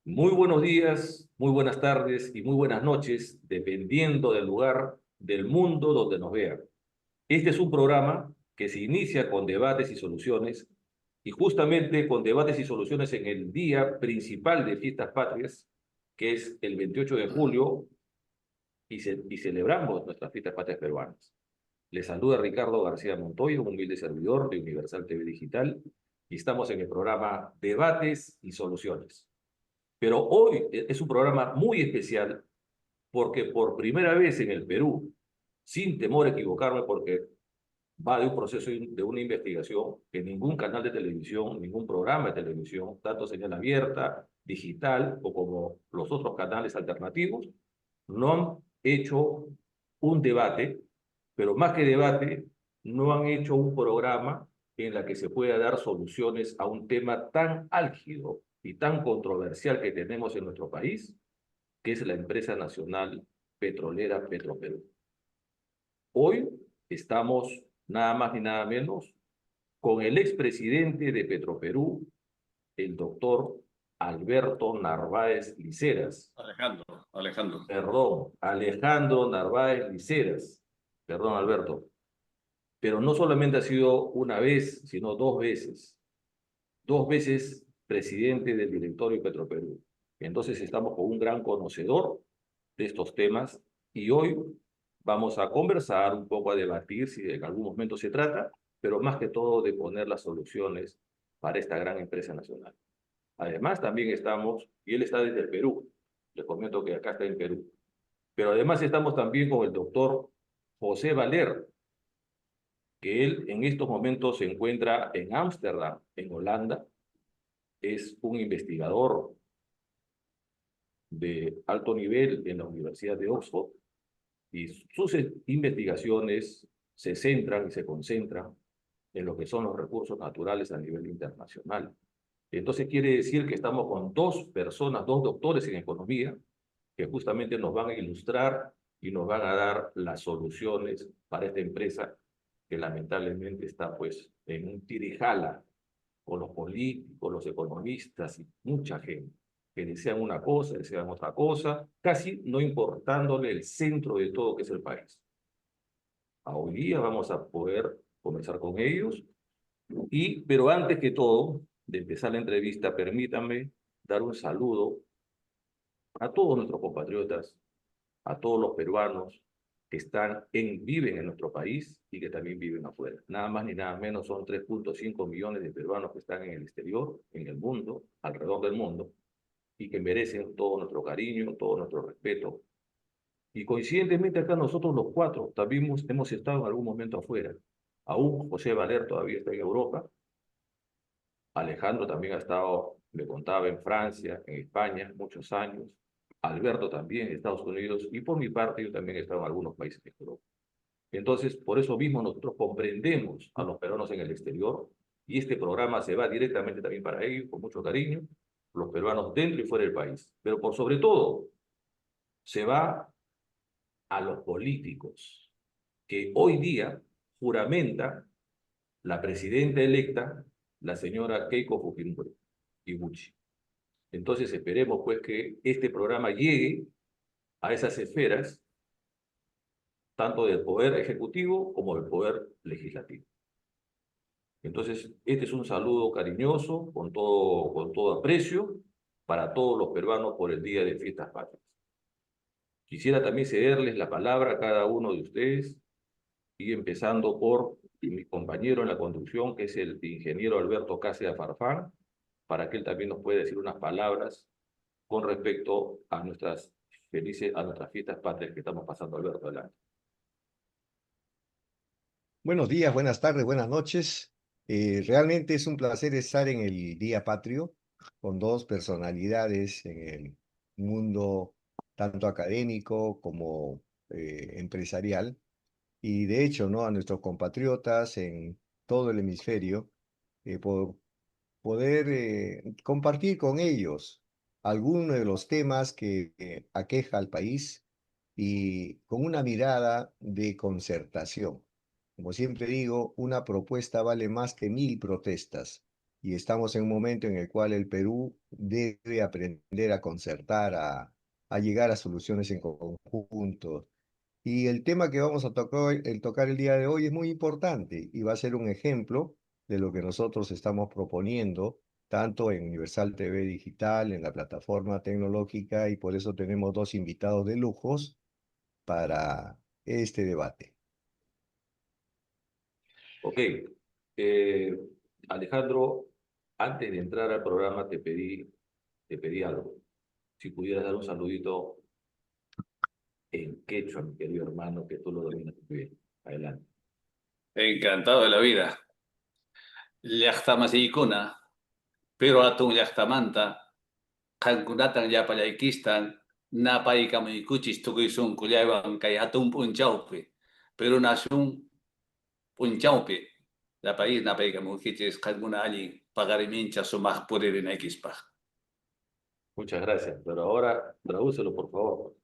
Muy buenos días, muy buenas tardes y muy buenas noches, dependiendo del lugar del mundo donde nos vean. Este es un programa que se inicia con debates y soluciones, y justamente con debates y soluciones en el día principal de Fiestas Patrias, que es el 28 de julio, y celebramos nuestras Fiestas Patrias peruanas. Les saluda Ricardo García Montoya, un humilde servidor de Universal TV Digital, y estamos en el programa Debates y Soluciones. Pero hoy es un programa muy especial porque por primera vez en el Perú, sin temor a equivocarme, porque va de un proceso de una investigación que ningún canal de televisión, ningún programa de televisión, tanto señal abierta, digital o como los otros canales alternativos, no han hecho un debate, pero más que debate, no han hecho un programa en la que se pueda dar soluciones a un tema tan álgido y tan controversial que tenemos en nuestro país, que es la empresa nacional petrolera Petroperú. Hoy estamos nada más ni nada menos con el expresidente de Petroperú, el doctor Alberto Narváez Liceras. Alejandro. Perdón, Alejandro Narváez Liceras. Perdón, Alberto. Pero no solamente ha sido una vez, sino dos veces. Dos veces presidente del directorio de Petroperú. Entonces estamos con un gran conocedor de estos temas y hoy vamos a conversar un poco, a debatir si en algún momento se trata, pero más que todo de poner las soluciones para esta gran empresa nacional. Además, también estamos, y él está desde el Perú, les comento que acá está en Perú, pero además estamos también con el doctor José Valer, que él en estos momentos se encuentra en Ámsterdam, en Holanda, es un investigador de alto nivel en la Universidad de Oxford y sus investigaciones se centran y se concentran en lo que son los recursos naturales a nivel internacional. Entonces quiere decir que estamos con dos personas, dos doctores en economía, que justamente nos van a ilustrar y nos van a dar las soluciones para esta empresa que lamentablemente está pues en un tirijala con los políticos, los economistas y mucha gente que desean una cosa, desean otra cosa, casi no importándole el centro de todo que es el país. A hoy día vamos a poder conversar con ellos, pero antes que todo, de empezar la entrevista, permítanme dar un saludo a todos nuestros compatriotas, a todos los peruanos que viven en nuestro país y que también viven afuera. Nada más ni nada menos son 3.5 millones de peruanos que están en el exterior, en el mundo, alrededor del mundo, y que merecen todo nuestro cariño, todo nuestro respeto. Y coincidentemente acá nosotros los cuatro también hemos estado en algún momento afuera. Aún José Valer todavía está en Europa. Alejandro también ha estado, me contaba, en Francia, en España, muchos años. Alberto también en Estados Unidos. Y por mi parte, yo también he estado en algunos países de Europa. Entonces, por eso mismo nosotros comprendemos a los peruanos en el exterior y este programa se va directamente también para ellos, con mucho cariño, los peruanos dentro y fuera del país. Pero por sobre todo, se va a los políticos que hoy día juramenta la presidenta electa, la señora Keiko Fujimori Iguchi. Entonces esperemos pues que este programa llegue a esas esferas, tanto del poder ejecutivo como del poder legislativo. Entonces, este es un saludo cariñoso, con todo aprecio, para todos los peruanos por el Día de Fiestas Patrias. Quisiera también cederles la palabra a cada uno de ustedes, y empezando por mi compañero en la conducción, que es el ingeniero Alberto Cáceres Farfán, para que él también nos pueda decir unas palabras con respecto a a nuestras fiestas patrias que estamos pasando. Alberto, adelante. Buenos días, buenas tardes, buenas noches. Realmente es un placer estar en el Día Patrio con dos personalidades en el mundo tanto académico como empresarial. Y de hecho, ¿no? A nuestros compatriotas en todo el hemisferio, por poder compartir con ellos algunos de los temas que aqueja al país y con una mirada de concertación. Como siempre digo, una propuesta vale más que 1000 protestas. y estamos en un momento en el cual el Perú debe aprender a concertar, a llegar a soluciones en conjunto. Y el tema que vamos a tocar el día de hoy es muy importante y va a ser un ejemplo de lo que nosotros estamos proponiendo, tanto en Universal TV Digital, en la plataforma tecnológica, y por eso tenemos dos invitados de lujos para este debate. Ok. Eh, Alejandro, antes de entrar al programa te pedí algo. Si pudieras dar un saludito en quechua, mi querido hermano, que tú lo dominas muy bien. Adelante. Encantado de la vida. Llaqtamasíykuna, pero atun llaqtamanta, qankunatan llapallaykistan, napaykamuykuchis tukuy sunqullaywan kay hatun p'unchawpi. Pero nasun p'unchawpi, llapay napaykamuykichis qankuna allin paqarimincha sumaq puririnekispaq. Muchas gracias, pero ahora tradúcelo, por favor.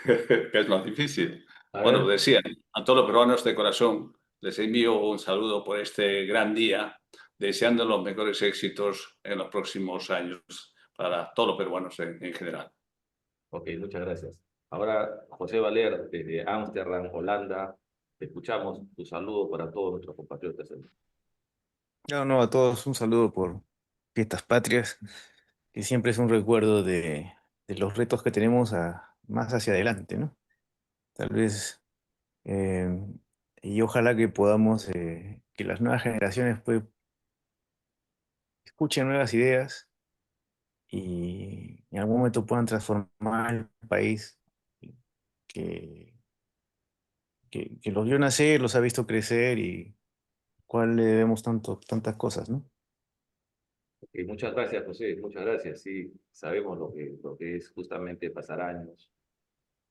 Que es más difícil. A Bueno, ver, decía, a todos los peruanos de corazón, les envío un saludo por este gran día, deseando los mejores éxitos en los próximos años para todos los peruanos en general. ok, muchas gracias. Ahora, José Valer, desde Ámsterdam, Holanda, te escuchamos. Tu saludo para todos nuestros compatriotas. No, no, a todos un saludo por Fiestas Patrias, que siempre es un recuerdo de los retos que tenemos más hacia adelante, ¿no? Tal vez, eh, y ojalá que podamos, que las nuevas generaciones pues, escuchen nuevas ideas y en algún momento puedan transformar el país que, que los vio nacer, los ha visto crecer y cuál le debemos tantas cosas, ¿no? Y muchas gracias, José, muchas gracias. Sí, sabemos lo que es justamente pasar años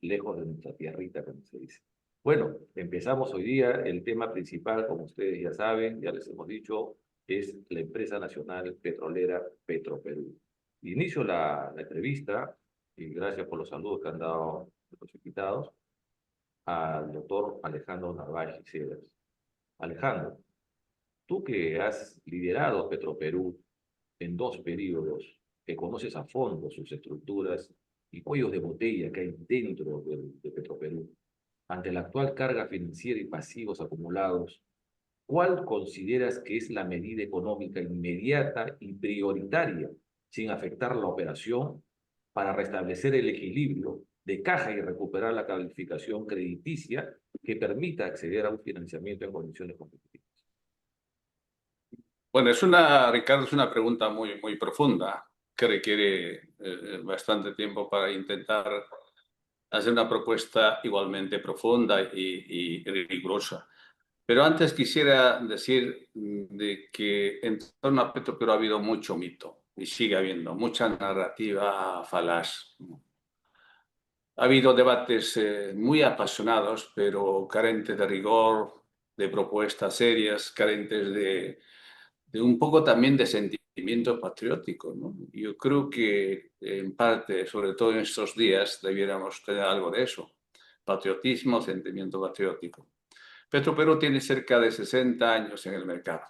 lejos de nuestra tierrita, como se dice. Bueno, empezamos hoy día. El tema principal, como ustedes ya saben, ya les hemos dicho, es la empresa nacional petrolera Petroperú. Inicio la entrevista, y gracias por los saludos que han dado los invitados, al doctor Alejandro Narváez Giseras. Alejandro, tú que has liderado Petroperú en dos periodos, que conoces a fondo sus estructuras y cuellos de botella que hay dentro de Petroperú, ante la actual carga financiera y pasivos acumulados, ¿cuál consideras que es la medida económica inmediata y prioritaria, sin afectar la operación, para restablecer el equilibrio de caja y recuperar la calificación crediticia que permita acceder a un financiamiento en condiciones competitivas? Bueno, Ricardo, es una pregunta muy profunda que requiere bastante tiempo para intentar hacer una propuesta igualmente profunda y rigurosa. Pero antes quisiera decir de que en torno a Petroperú ha habido mucho mito y sigue habiendo mucha narrativa falaz. Ha habido debates muy apasionados, pero carentes de rigor, de propuestas serias, carentes de un poco también de sentimiento patriótico, ¿no? Yo creo que en parte, sobre todo en estos días, debiéramos tener algo de eso. Patriotismo, sentimiento patriótico. Petroperú tiene cerca de 60 años en el mercado.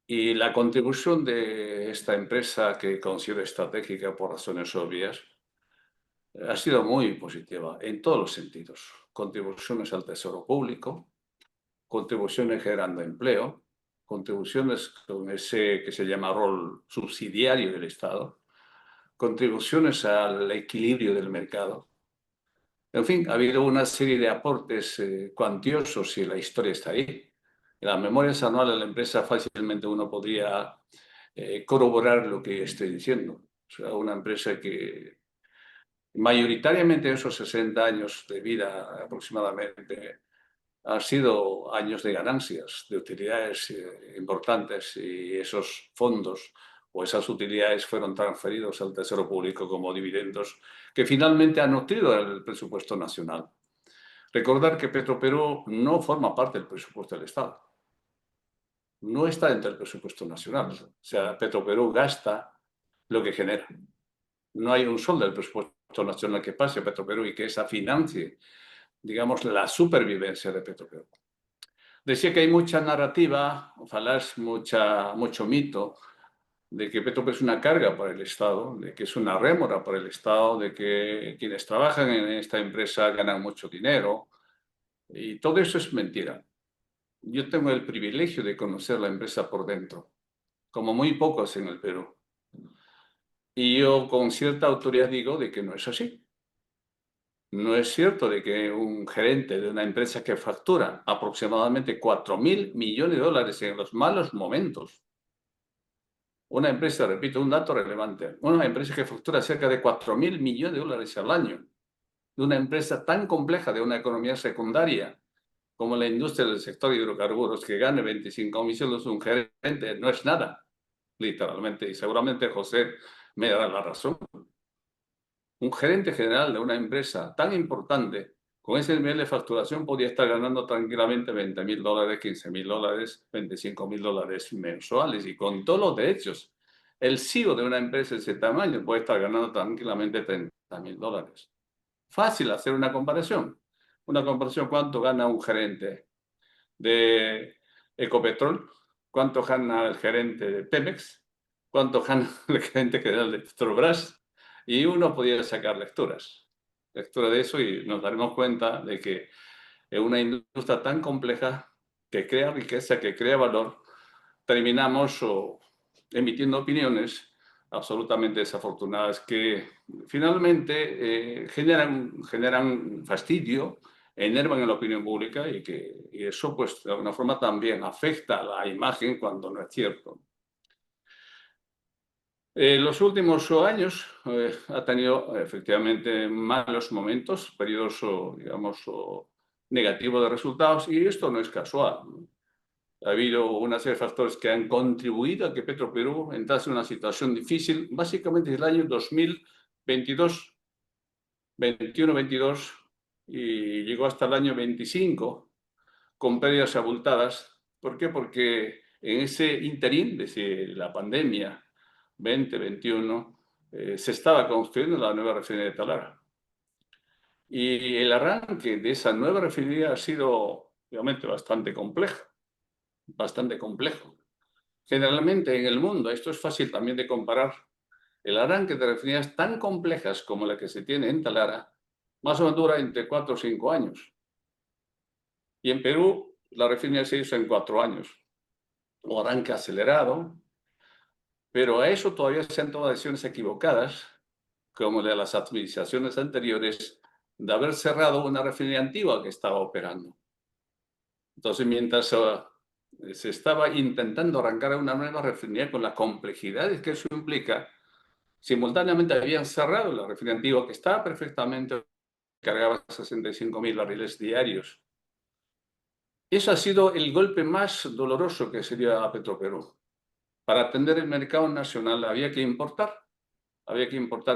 Y la contribución de esta empresa, que considero estratégica por razones obvias, ha sido muy positiva en todos los sentidos. Contribuciones al tesoro público, contribuciones generando empleo, contribuciones con ese que se llama rol subsidiario del Estado, contribuciones al equilibrio del mercado. En fin, ha habido una serie de aportes cuantiosos y la historia está ahí. En las memorias anuales de la empresa fácilmente uno podría corroborar lo que estoy diciendo. O sea, una empresa que mayoritariamente esos 60 años de vida aproximadamente han sido años de ganancias, de utilidades importantes, y esos fondos o esas utilidades fueron transferidos al Tesoro Público como dividendos que finalmente han nutrido el presupuesto nacional. Recordar que Petroperú no forma parte del presupuesto del Estado. No está dentro del presupuesto nacional. O sea, Petroperú gasta lo que genera. No hay un sol del presupuesto nacional que pase a Petroperú y que esa financie, digamos, la supervivencia de Petroperú. Decía que hay mucha narrativa, mucho mito, de que Petrópolis es una carga para el Estado, de que es una rémora para el Estado, de que quienes trabajan en esta empresa ganan mucho dinero. Y todo eso es mentira. Yo tengo el privilegio de conocer la empresa por dentro, como muy pocos en el Perú. Y yo con cierta autoridad digo de que no es así. No es cierto de que un gerente de una empresa que factura aproximadamente 4.000 millones de dólares en los malos momentos, una empresa, repito, un dato relevante, una empresa que factura cerca de 4.000 millones de dólares al año, de una empresa tan compleja de una economía secundaria como la industria del sector de hidrocarburos, que gane 25.000 soles un gerente, no es nada, literalmente, y seguramente José me dará la razón. Un gerente general de una empresa tan importante, con ese nivel de facturación, podría estar ganando tranquilamente 20.000 dólares, 15.000 dólares, 25.000 dólares mensuales, y con todos los derechos. El CEO de una empresa de ese tamaño puede estar ganando tranquilamente 30.000 dólares. Fácil hacer una comparación. Una comparación, ¿cuánto gana un gerente de Ecopetrol? ¿Cuánto gana el gerente de Pemex? ¿Cuánto gana el gerente general de Petrobras? Y uno podría sacar lectura de eso, y nos daremos cuenta de que en una industria tan compleja que crea riqueza, que crea valor, terminamos emitiendo opiniones absolutamente desafortunadas que finalmente generan fastidio, enervan en la opinión pública, y eso pues de alguna forma también afecta a la imagen cuando no es cierto. Los últimos años ha tenido efectivamente malos momentos, periodos, digamos, negativos de resultados, y esto no es casual. Ha habido una serie de factores que han contribuido a que Petroperú entrase en una situación difícil, básicamente desde el año 2022, 21-22, y llegó hasta el año 25 con pérdidas abultadas. ¿Por qué? Porque en ese interín, desde la pandemia 2021, se estaba construyendo la nueva refinería de Talara. Y el arranque de esa nueva refinería ha sido, obviamente, bastante complejo. Generalmente en el mundo, esto es fácil también de comparar, el arranque de refinerías tan complejas como la que se tiene en Talara, más o menos dura entre 4 o 5 años. Y en Perú, la refinería se hizo en 4 años. O arranque acelerado, pero a eso todavía se han tomado decisiones equivocadas, como de las administraciones anteriores, de haber cerrado una refinería antigua que estaba operando. Entonces, mientras se estaba intentando arrancar una nueva refinería con las complejidades que eso implica, simultáneamente habían cerrado la refinería antigua que estaba perfectamente, cargaba 65.000 barriles diarios. Eso ha sido el golpe más doloroso que se dio a Petroperú. Para atender el mercado nacional había que importar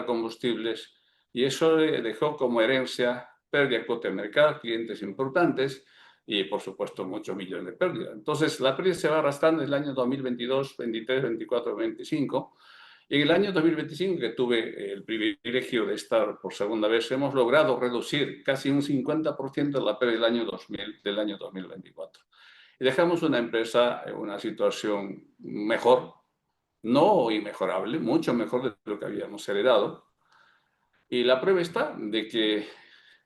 combustibles, y eso dejó como herencia pérdida de cuota de mercado, clientes importantes y, por supuesto, muchos millones de pérdidas. Entonces, la pérdida se va arrastrando en el año 2022, 23, 24, 25. Y en el año 2025, que tuve el privilegio de estar por segunda vez, hemos logrado reducir casi un 50% de la pérdida del año 2024. Y dejamos una empresa en una situación mejor, no inmejorable, mucho mejor de lo que habíamos heredado. Y la prueba está de que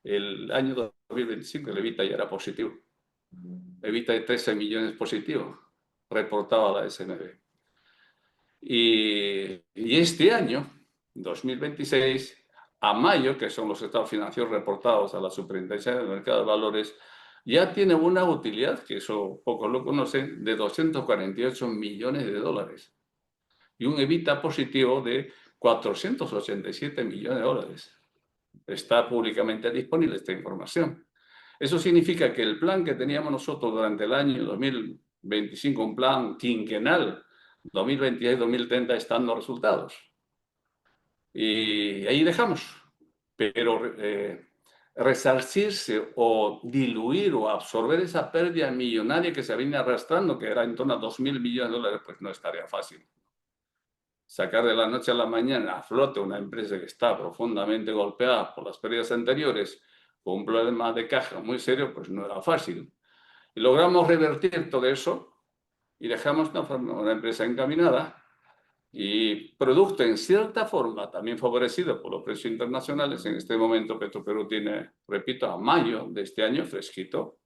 el año 2025 el EBITDA ya era positivo. EBITDA de 13 millones positivo, reportaba la SNB. Y este año, 2026, a mayo, que son los estados financieros reportados a la Superintendencia del Mercado de Valores, ya tiene una utilidad, que eso pocos lo conocen, de 248 millones de dólares. Y un EBITDA positivo de 487 millones de dólares. Está públicamente disponible esta información. Eso significa que el plan que teníamos nosotros durante el año 2025, un plan quinquenal, 2026-2030, están dando resultados. Y ahí dejamos. Pero resarcirse o diluir o absorber esa pérdida millonaria que se viene arrastrando, que era en torno a 2.000 millones de dólares, pues no es tarea fácil. Sacar de la noche a la mañana a flote una empresa que está profundamente golpeada por las pérdidas anteriores, con un problema de caja muy serio, pues no era fácil. Y logramos revertir todo eso y dejamos una empresa encaminada y producto en cierta forma también favorecido por los precios internacionales. En este momento Petroperú tiene, repito, a mayo de este año, fresquito,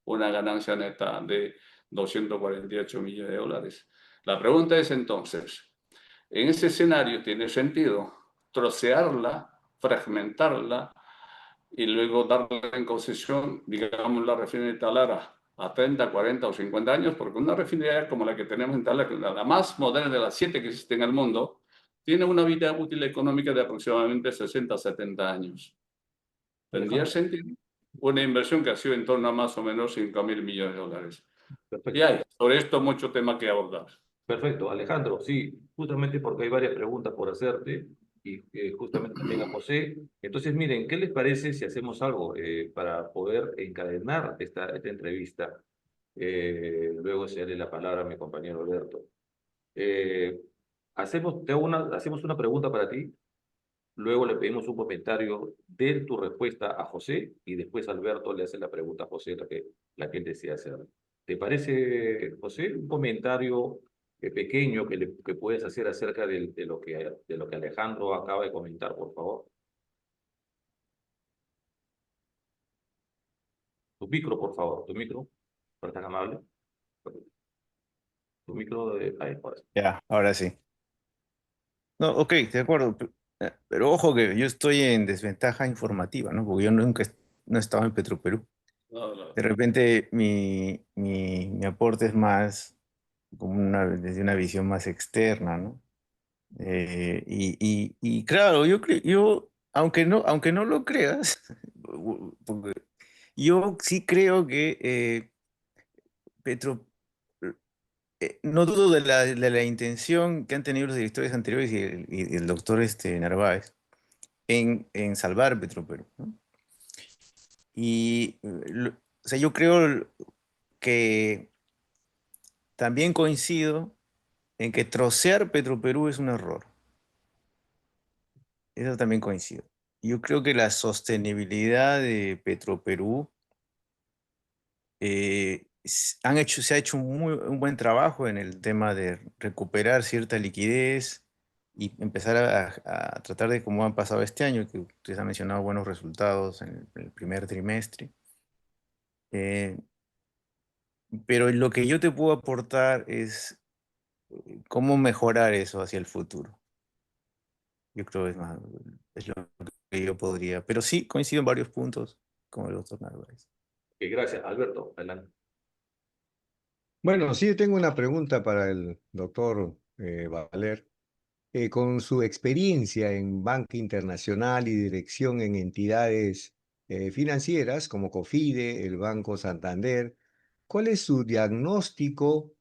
una ganancia neta de 248 millones de dólares. La pregunta es entonces, ¿en ese escenario tiene sentido trocearla, fragmentarla y luego darle en concesión, digamos, la refinería de Talara a 30, 40 o 50 años? Porque una refinería como la que tenemos en Talara, la más moderna de las 7 que existen en el mundo, tiene una vida útil económica de aproximadamente 60 a 70 años. ¿Tendría Alejandro, sentido? Una inversión que ha sido en torno a más o menos 5.000 millones de dólares. Y perfecto. hay sobre esto mucho tema que abordar. Perfecto, Alejandro, sí, justamente porque hay varias preguntas por hacerte y justamente también a José. Entonces, miren, ¿qué les parece si hacemos algo para poder encadenar esta entrevista? Luego se daré la palabra a mi compañero Alberto. Eh, hacemos una pregunta para ti, luego le pedimos un comentario de tu respuesta a José y después Alberto le hace la pregunta a José, la que él desea hacer. ¿Te parece, José, un comentario pequeño que puedes hacer acerca de lo que Alejandro acaba de comentar, por favor? Tu micro, por favor, tu micro, ¿por tan amable? Tu micro ahí, ahora sí. Ya, ahora sí. No, ok, de acuerdo. Pero ojo que yo estoy en desventaja informativa, ¿no? Porque yo nunca no he estado en Petroperú. No, no. De repente mi aporte es más como desde una visión más externa, ¿no? Y claro, yo, aunque no lo creas, porque yo sí creo que Petro, no dudo de la intención que han tenido los directores anteriores y el doctor Narváez en salvar Petroperú, ¿no? O sea, yo creo que también coincido en que trocear Petroperú es un error. Eso también coincido. Yo creo que la sostenibilidad de Petroperú se ha hecho un buen trabajo en el tema de recuperar cierta liquidez y empezar a tratar de cómo han pasado este año, que ustedes han mencionado buenos resultados en el primer trimestre. Eh, pero lo que yo te puedo aportar es cómo mejorar eso hacia el futuro. Yo creo que es lo que yo podría. Pero sí coincido en varios puntos con el doctor Narváez. Gracias, Alberto, adelante. Bueno, sí, tengo una pregunta para el doctor Valer. Con su experiencia en banca internacional y dirección en entidades financieras como COFIDE, el Banco Santander, ¿cuál es su diagnóstico?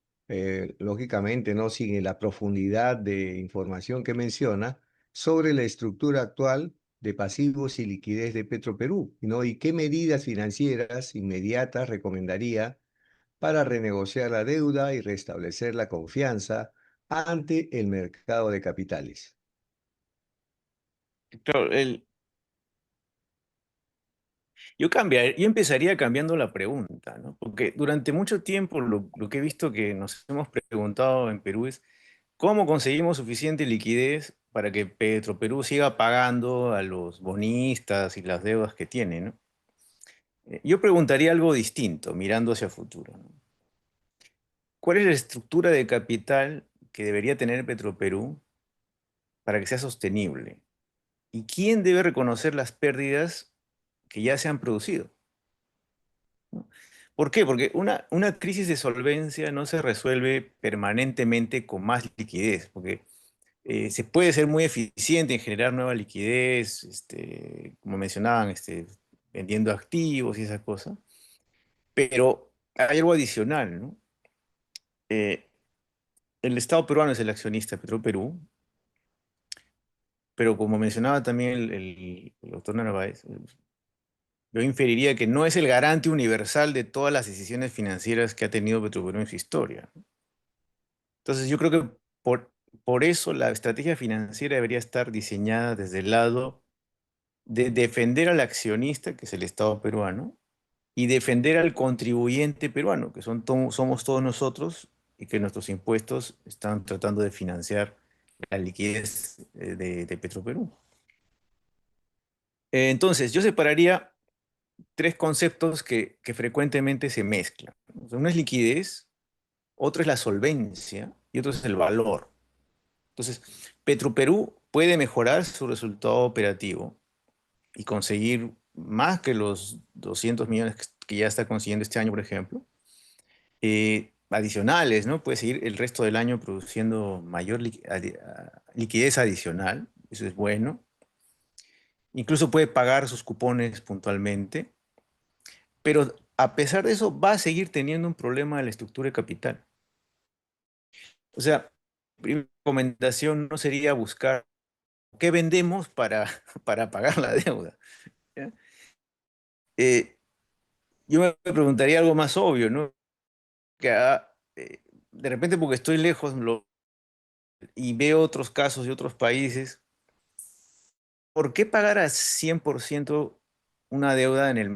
Lógicamente, no sin la profundidad de información que menciona sobre la estructura actual de pasivos y liquidez de Petroperú, ¿no? ¿Y qué medidas financieras inmediatas recomendaría para renegociar la deuda y restablecer la confianza ante el mercado de capitales? Claro, yo empezaría cambiando la pregunta, ¿no? Porque durante mucho tiempo lo que he visto que nos hemos preguntado en Perú es cómo conseguimos suficiente liquidez para que Petroperú siga pagando a los bonistas y las deudas que tiene, ¿no? Yo preguntaría algo distinto, mirando hacia el futuro, ¿no? ¿Cuál es la estructura de capital que debería tener Petroperú para que sea sostenible? ¿Y quién debe reconocer las pérdidas que ya se han producido? ¿No? ¿Por qué? Porque una crisis de solvencia no se resuelve permanentemente con más liquidez, porque se puede ser muy eficiente en generar nueva liquidez, como mencionaban, vendiendo activos y esas cosas, pero hay algo adicional, ¿no? Eh, el Estado peruano es el accionista de Petroperú, pero como mencionaba también el doctor Narváez, yo inferiría que no es el garante universal de todas las decisiones financieras que ha tenido Petroperú en su historia. Entonces yo creo que por eso la estrategia financiera debería estar diseñada desde el lado de defender al accionista, que es el Estado peruano, y defender al contribuyente peruano, que somos todos nosotros y que nuestros impuestos están tratando de financiar la liquidez de Petroperú. Entonces, yo separaría tres conceptos que frecuentemente se mezclan. O sea, uno es liquidez, otro es la solvencia y otro es el valor. Entonces, Petroperú puede mejorar su resultado operativo y conseguir más que los 200 millones que ya está consiguiendo este año, por ejemplo, adicionales, ¿no? Puede seguir el resto del año produciendo mayor liquidez adicional, eso es bueno. Incluso puede pagar sus cupones puntualmente, pero a pesar de eso va a seguir teniendo un problema de la estructura de capital. O sea, mi recomendación no sería buscar qué vendemos para pagar la deuda. ¿Ya? Eh, yo me preguntaría algo más obvio, ¿no? Que de repente porque estoy lejos y veo otros casos de otros países, ¿por qué pagar a 100% una deuda en el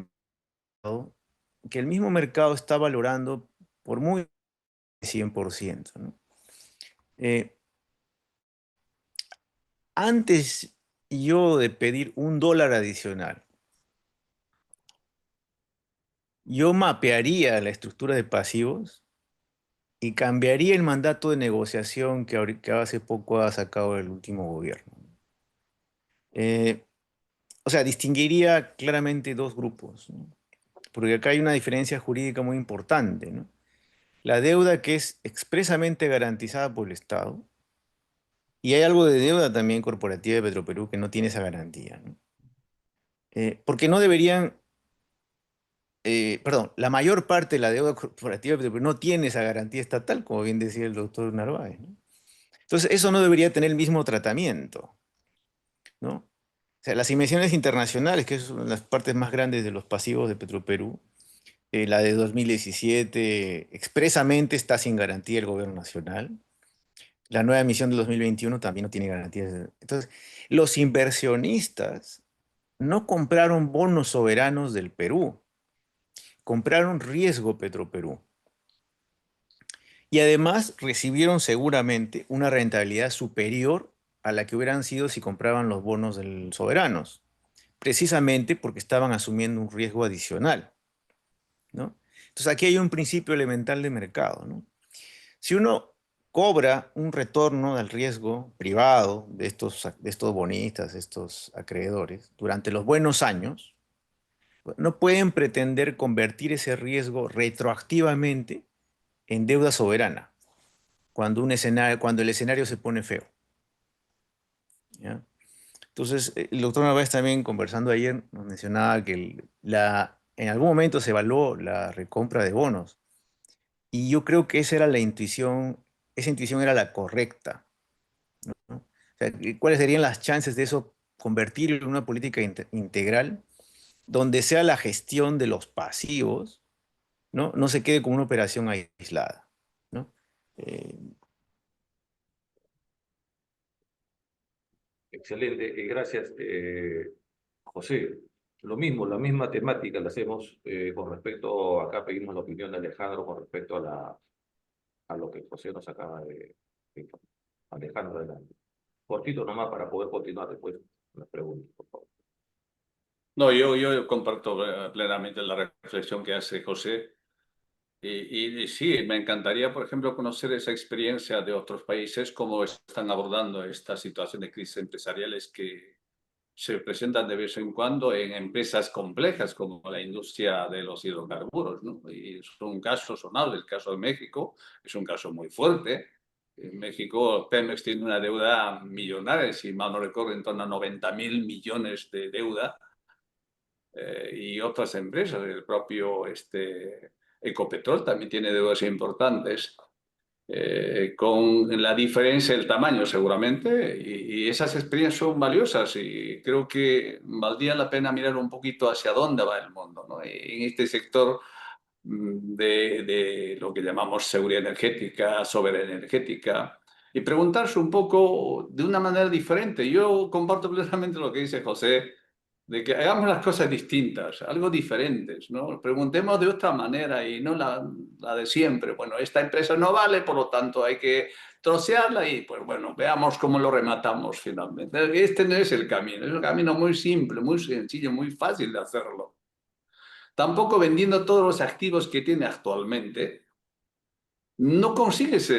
mercado que el mismo mercado está valorando por muy 100%, ¿no? Eh, Antes yo de pedir $1 adicional, yo mapearía la estructura de pasivos y cambiaría el mandato de negociación que hace poco ha sacado el último gobierno. Eh, o sea, distinguiría claramente dos grupos, ¿no? Porque acá hay una diferencia jurídica muy importante, ¿no? La deuda que es expresamente garantizada por el Estado, y hay algo de deuda también corporativa de Petroperú que no tiene esa garantía, ¿no? Porque no deberían, perdón, la mayor parte de la deuda corporativa de Petroperú no tiene esa garantía estatal, como bien decía el doctor Narváez, ¿no? Entonces, eso no debería tener el mismo tratamiento, ¿no? O sea, las inversiones internacionales, que son las partes más grandes de los pasivos de Petroperú, la de 2017 expresamente está sin garantía el gobierno nacional. La nueva emisión del 2021 también no tiene garantías. Entonces, los inversionistas no compraron bonos soberanos del Perú, compraron riesgo Petroperú. Y además recibieron seguramente una rentabilidad superior a la que hubieran sido si compraban los bonos del soberanos, precisamente porque estaban asumiendo un riesgo adicional, ¿no? Entonces aquí hay un principio elemental de mercado, ¿no? Si uno cobra un retorno del riesgo privado de estos bonistas, de estos acreedores, durante los buenos años, no pueden pretender convertir ese riesgo retroactivamente en deuda soberana cuando el escenario se pone feo, ¿ya? Entonces, el doctor Narváez también conversando ayer nos mencionaba que en algún momento se evaluó la recompra de bonos y yo creo que esa intuición era la correcta, ¿no? O sea, ¿cuáles serían las chances de eso convertirlo en una política integral donde sea la gestión de los pasivos, ¿no? No se quede como una operación aislada, ¿no? Eh, Excelente, gracias, José. Lo mismo, la misma temática la hacemos con respecto, acá pedimos la opinión de Alejandro con respecto a lo que José nos acaba de Alejandro, adelante. Cortito nomás para poder continuar después las preguntas, por favor. No, yo comparto plenamente la reflexión que hace José. Y sí, me encantaría, por ejemplo, conocer esa experiencia de otros países, cómo están abordando esta situación de crisis empresariales que se presentan de vez en cuando en empresas complejas como la industria de los hidrocarburos, ¿no? Y es un caso sonado, el caso de México, es un caso muy fuerte. En México, Pemex tiene una deuda millonaria, si mal no recuerdo, en torno a 90.000 millones de deuda, y otras empresas, el propio Ecopetrol también tiene deudas importantes, con la diferencia del tamaño seguramente, y esas experiencias son valiosas y creo que valdría la pena mirar un poquito hacia dónde va el mundo, ¿no? En este sector de lo que llamamos seguridad energética, soberanía energética, y preguntarse un poco de una manera diferente. Yo comparto plenamente lo que dice José de que hagamos las cosas distintas, algo diferentes, ¿no? Preguntemos de otra manera y no la de siempre. Bueno, esta empresa no vale, por lo tanto hay que trocearla y, pues bueno, veamos cómo lo rematamos finalmente. Este no es el camino, es un camino muy simple, muy sencillo, muy fácil de hacerlo. Tampoco vendiendo todos los activos que tiene actualmente, no consigues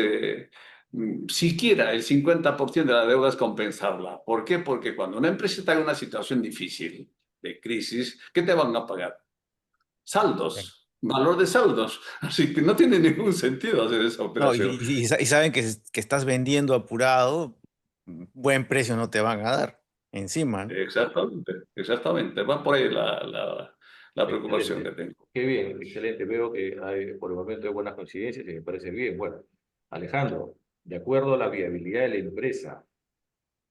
siquiera el 50% de la deuda es compensarla. ¿Por qué? Porque cuando una empresa está en una situación difícil, de crisis, ¿qué te van a pagar? Bien. Saldos, valor de saldos. Así que no tiene ningún sentido hacer esa No, operación. y saben que estás vendiendo apurado, buen precio no te van a dar encima, ¿no? Exactamente, exactamente. Va por ahí la preocupación que Excelente. tengo. Qué bien, excelente. Veo que hay, por el momento hay buenas coincidencias y me parece bien. Bueno, Alejandro, de acuerdo a la viabilidad de la empresa,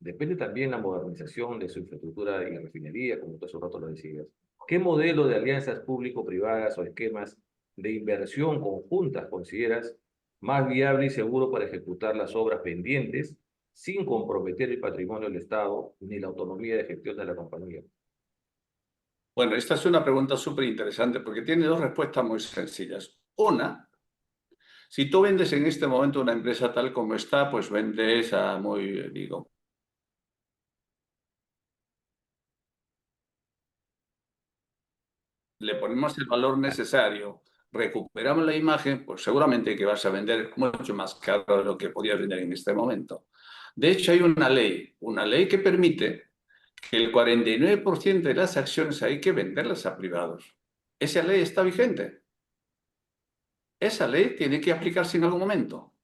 depende también la modernización de su infraestructura y la refinería, como tú hace un rato lo decías. ¿Qué modelo de alianzas público-privadas o esquemas de inversión conjuntas consideras más viable y seguro para ejecutar las obras pendientes sin comprometer el patrimonio del Estado ni la autonomía de gestión de la compañía? Bueno, esta es una pregunta súper interesante porque tiene dos respuestas muy sencillas. Una, si tú vendes en este momento una empresa tal como está, pues vendes a muy, digo, le ponemos el valor necesario, recuperamos la imagen, pues seguramente que vas a vender mucho más caro de lo que podías vender en este momento. De hecho, hay una ley que permite que el 49% de las acciones hay que venderlas a privados. Esa ley está vigente. Esa ley tiene que aplicarse en algún momento.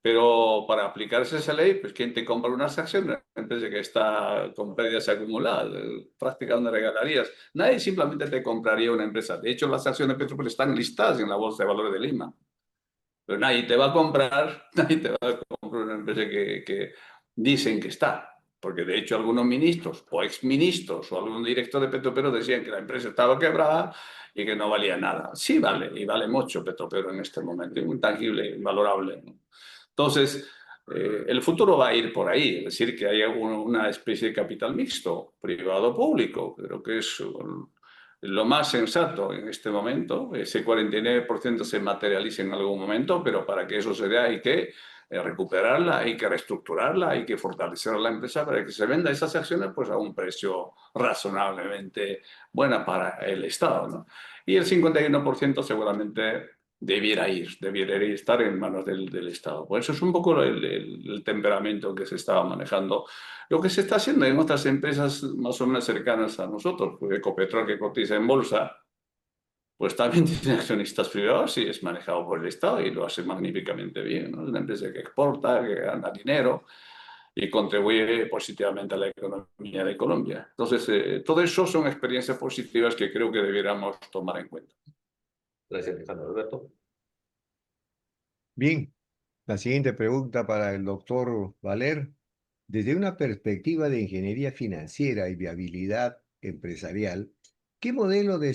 Pero para aplicarse esa ley, pues ¿quién te compra unas acciones? Una empresa que está con pérdidas acumuladas, prácticamente regalarías. Nadie simplemente te compraría una empresa. De hecho, las acciones de Petrópolis están listadas en la Bolsa de Valores de Lima. Pero nadie te va a comprar, nadie te va a comprar una empresa que dicen que está. Porque de hecho algunos ministros o exministros o algún director de Petropero decían que la empresa estaba quebrada y que no valía nada. Sí vale, y vale mucho Petropero en este momento, muy tangible, invalorable, ¿no? Entonces, el futuro va a ir por ahí, es decir, que haya una especie de capital mixto, privado-público. Creo que es lo más sensato en este momento. Ese 49% se materializa en algún momento, pero para que eso se dé hay que recuperarla, hay que reestructurarla, hay que fortalecer a la empresa para que se venda esas acciones pues, a un precio razonablemente bueno para el Estado, ¿no? Y el 51% seguramente debiera estar en manos del Estado. Por eso es un poco el temperamento que se estaba manejando. Lo que se está haciendo en otras empresas más o menos cercanas a nosotros, porque Ecopetrol, que cotiza en bolsa, pues también tiene accionistas privados y es manejado por el Estado y lo hace magníficamente bien, ¿no? Es una empresa que exporta, que gana dinero y contribuye positivamente a la economía de Colombia. Entonces, todo eso son experiencias positivas que creo que debiéramos tomar en cuenta. Gracias, Alejandro. Alberto. Bien, la siguiente pregunta para el doctor Valer. Desde una perspectiva de ingeniería financiera y viabilidad empresarial, ¿qué modelo de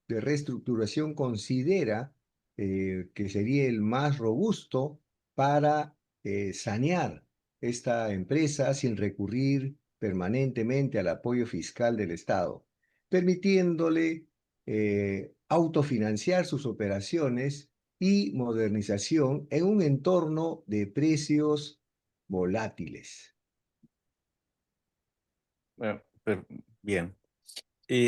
reestructuración considera que sería el más robusto para sanear esta empresa sin recurrir permanentemente al apoyo fiscal del Estado, permitiéndole autofinanciar sus operaciones y modernización en un entorno de precios volátiles? Bueno, bien.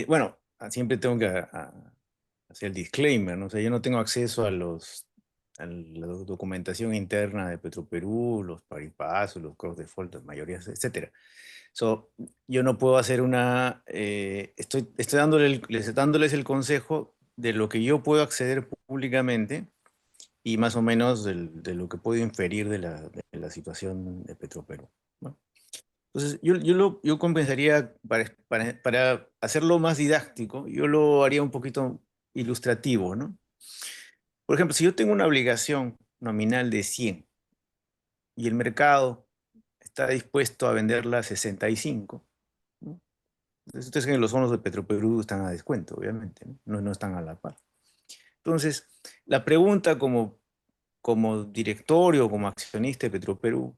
Bueno, siempre tengo que hacer el disclaimer, ¿no? O sea, yo no tengo acceso a la documentación interna de Petroperú, los paripasos, los cross default, las mayorías, etcétera. So, yo no puedo hacer estoy dándoles el consejo de lo que yo puedo acceder públicamente y más o menos de lo que puedo inferir de la situación de Petroperú, ¿no? Entonces, yo compensaría, para hacerlo más didáctico, yo lo haría un poquito ilustrativo, ¿no? Por ejemplo, si yo tengo una obligación nominal de 100 y el mercado está dispuesto a venderla a 65, ¿no? Entonces, ustedes saben que los bonos de Petroperú están a descuento, obviamente, ¿no? No están a la par. Entonces, la pregunta como directorio, como accionista de Petroperú,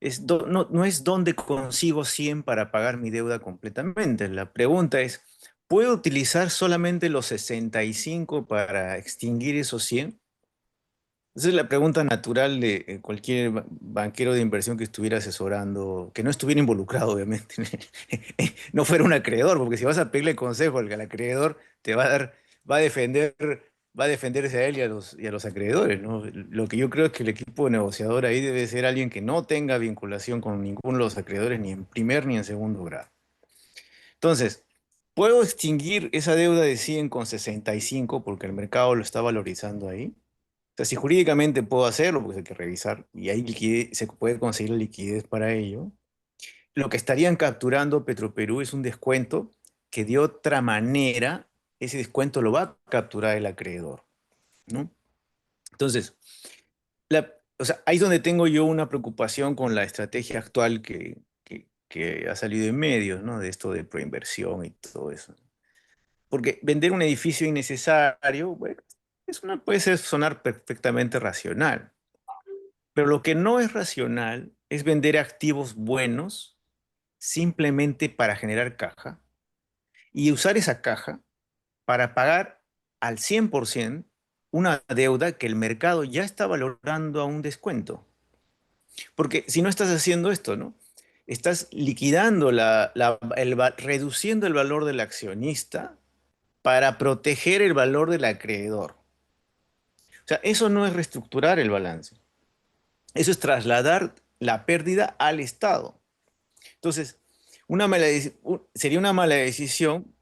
no es dónde consigo 100 para pagar mi deuda completamente. La pregunta es, ¿puedo utilizar solamente los 65 para extinguir esos 100? Esa es la pregunta natural de cualquier banquero de inversión que estuviera asesorando, que no estuviera involucrado, obviamente, no fuera un acreedor, porque si vas a pedirle consejo al acreedor, te va a dar, va a defender, va a defenderse a él y a los acreedores, ¿no? Lo que yo creo es que el equipo negociador ahí debe ser alguien que no tenga vinculación con ninguno de los acreedores, ni en primer ni en segundo grado. Entonces, ¿puedo extinguir esa deuda de 100 con 65 porque el mercado lo está valorizando ahí? O sea, si jurídicamente puedo hacerlo, pues hay que revisar y hay se puede conseguir la liquidez para ello. Lo que estarían capturando Petroperú es un descuento que de otra manera ese descuento lo va a capturar el acreedor, ¿no? Entonces, o sea, ahí es donde tengo yo una preocupación con la estrategia actual que ha salido en medios, ¿no? De esto de proinversión y todo eso. Porque vender un edificio innecesario, bueno, puede sonar perfectamente racional. Pero lo que no es racional es vender activos buenos simplemente para generar caja y usar esa caja para pagar al 100% una deuda que el mercado ya está valorando a un descuento. Porque si no estás haciendo esto, ¿no? Estás liquidando, reduciendo el valor del accionista para proteger el valor del acreedor. O sea, eso no es reestructurar el balance. Eso es trasladar la pérdida al Estado. Entonces, sería una mala decisión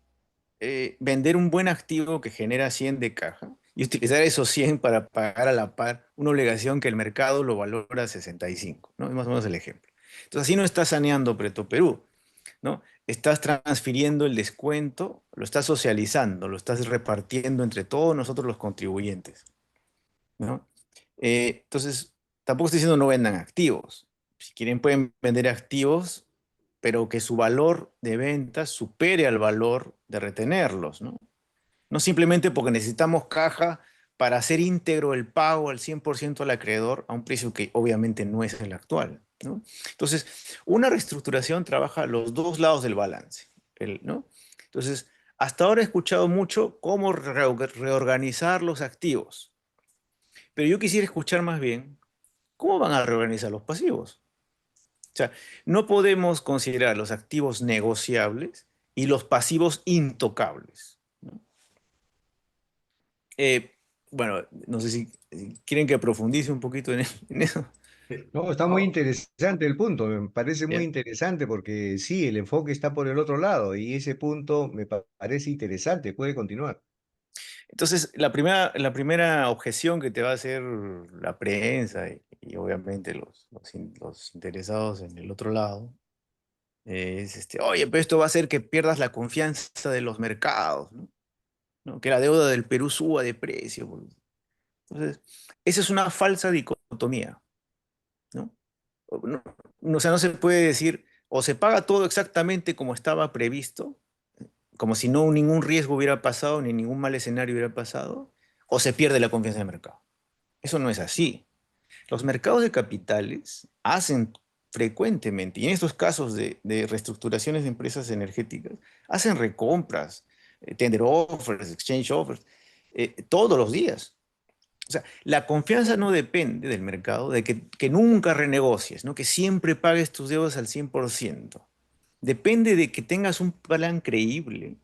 vender un buen activo que genera 100 de caja y utilizar esos 100 para pagar a la par una obligación que el mercado lo valora a 65, ¿no? Es más o menos el ejemplo. Entonces, así no estás saneando Perú, ¿no? Estás transfiriendo el descuento, lo estás socializando, lo estás repartiendo entre todos nosotros los contribuyentes, ¿no? Entonces, tampoco estoy diciendo no vendan activos. Si quieren pueden vender activos, pero que su valor de venta supere al valor de retenerlos, ¿no? No simplemente porque necesitamos caja para hacer íntegro el pago al 100% al acreedor a un precio que obviamente no es el actual, ¿no? Entonces, una reestructuración trabaja los dos lados del balance, ¿no? Entonces, hasta ahora he escuchado mucho cómo reorganizar los activos, pero yo quisiera escuchar más bien cómo van a reorganizar los pasivos. O sea, no podemos considerar los activos negociables y los pasivos intocables, ¿no? Eh, bueno, no sé si quieren que profundice un poquito en eso. No, está muy interesante el punto, me parece muy Bien. interesante porque sí, el enfoque está por el otro lado y ese punto me parece interesante, puede continuar. Entonces, la primera objeción que te va a hacer la prensa y obviamente los interesados en el otro lado es, oye, pero esto va a hacer que pierdas la confianza de los mercados, ¿no? ¿No? Que la deuda del Perú suba de precio. Entonces, esa es una falsa dicotomía, ¿no? O sea, no se puede decir o se paga todo exactamente como estaba previsto, como si no ningún riesgo hubiera pasado ni ningún mal escenario hubiera pasado, o se pierde la confianza del mercado. Eso no es así. Los mercados de capitales hacen frecuentemente, y en estos casos de reestructuraciones de empresas energéticas, hacen recompras, tender offers, exchange offers, todos los días. O sea, la confianza no depende del mercado, de que nunca renegocies, ¿no? Que siempre pagues tus deudas al 100%. Depende de que tengas un plan creíble,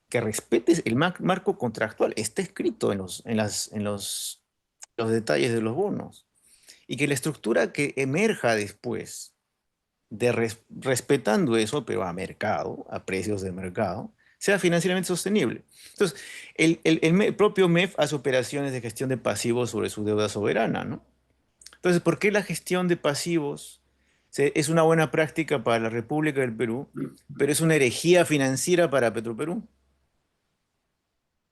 que respetes el marco contractual. Está escrito en los detalles de los bonos. Y que la estructura que emerja después, respetando eso, pero a mercado, a precios de mercado, sea financieramente sostenible. Entonces, el propio MEF hace operaciones de gestión de pasivos sobre su deuda soberana, ¿no? Entonces, ¿por qué la gestión de pasivos es una buena práctica para la República del Perú, pero es una herejía financiera para Petroperú?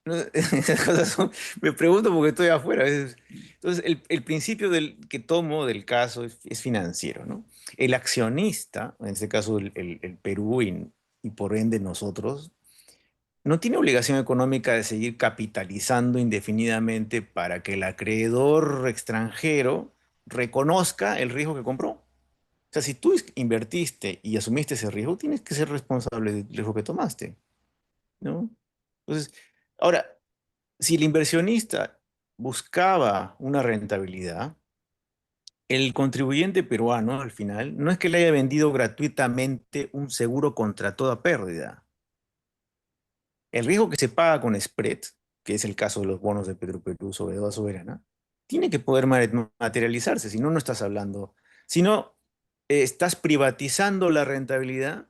¿No? Esas cosas me pregunto porque estoy afuera. Entonces, el principio que tomo del caso es financiero, ¿no? El accionista, en este caso el Perú y por ende nosotros, no tiene obligación económica de seguir capitalizando indefinidamente para que el acreedor extranjero reconozca el riesgo que compró. O sea, si tú invertiste y asumiste ese riesgo, tienes que ser responsable del riesgo que tomaste, ¿no? Entonces, ahora, si el inversionista buscaba una rentabilidad, el contribuyente peruano, al final, no es que le haya vendido gratuitamente un seguro contra toda pérdida. El riesgo que se paga con spread, que es el caso de los bonos de Petroperú sobre deuda soberana, tiene que poder materializarse, si no, no estás hablando. Si no, estás privatizando la rentabilidad,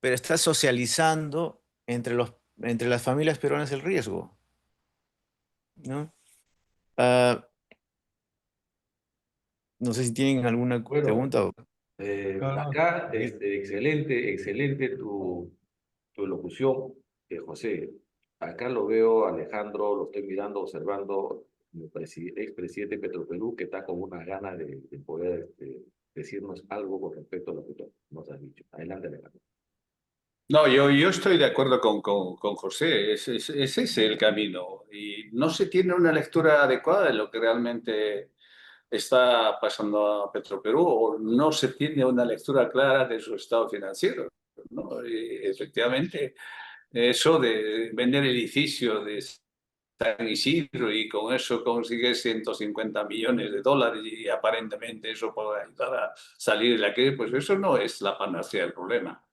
pero estás socializando entre las familias peruanas el riesgo, ¿no? Ah, no sé si tienen alguna Bueno, pregunta. acá, excelente, excelente tu locución, José. Acá lo veo, Alejandro, lo estoy mirando, observando, el expresidente de Petroperú, que está con una gana de poder decirnos algo con respecto a lo que tú nos has dicho. Adelante, Alejandro. No, yo estoy de acuerdo con José, ese es el camino y no se tiene una lectura adecuada de lo que realmente está pasando a Petroperú o no se tiene una lectura clara de su estado financiero, ¿no? Y efectivamente, eso de vender edificios de San Isidro y con eso consigue 150 millones de dólares y aparentemente eso puede ayudar a salir de la crisis, pues eso no es la panacea del problema.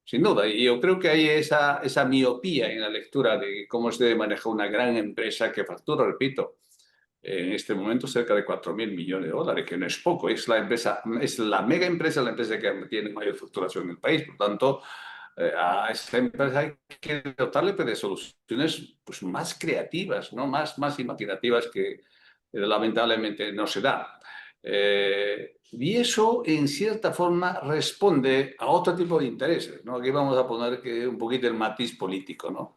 Sin duda, y yo creo que hay esa miopía en la lectura de cómo se debe manejar una gran empresa que factura, repito, en este momento cerca de 4.000 millones de dólares, que no es poco, es la empresa, es la mega empresa, la empresa que tiene mayor facturación en el país. Por tanto, a esa empresa hay que dotarle pues, de soluciones pues, más creativas, ¿no? más imaginativas que lamentablemente no se da. Y eso, en cierta forma, responde a otro tipo de intereses, ¿no? Aquí vamos a poner un poquito el matiz político, ¿no?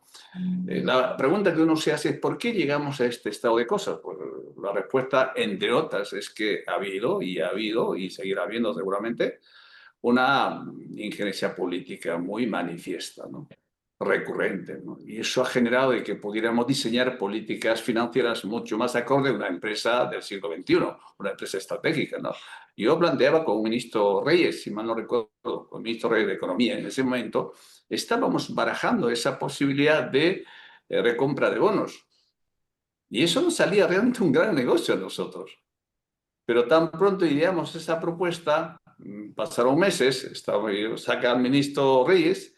La pregunta que uno se hace es ¿por qué llegamos a este estado de cosas? Pues la respuesta, entre otras, es que ha habido y seguirá habiendo seguramente una injerencia política muy manifiesta, ¿no? Recurrente, ¿no? Y eso ha generado de que pudiéramos diseñar políticas financieras mucho más acorde a una empresa del siglo XXI, una empresa estratégica, ¿no? Yo planteaba con el ministro Reyes, si mal no recuerdo, con el ministro Reyes de Economía en ese momento, estábamos barajando esa posibilidad de recompra de bonos. Y eso nos salía realmente un gran negocio a nosotros. Pero tan pronto ideamos esa propuesta, pasaron meses, saca al ministro Reyes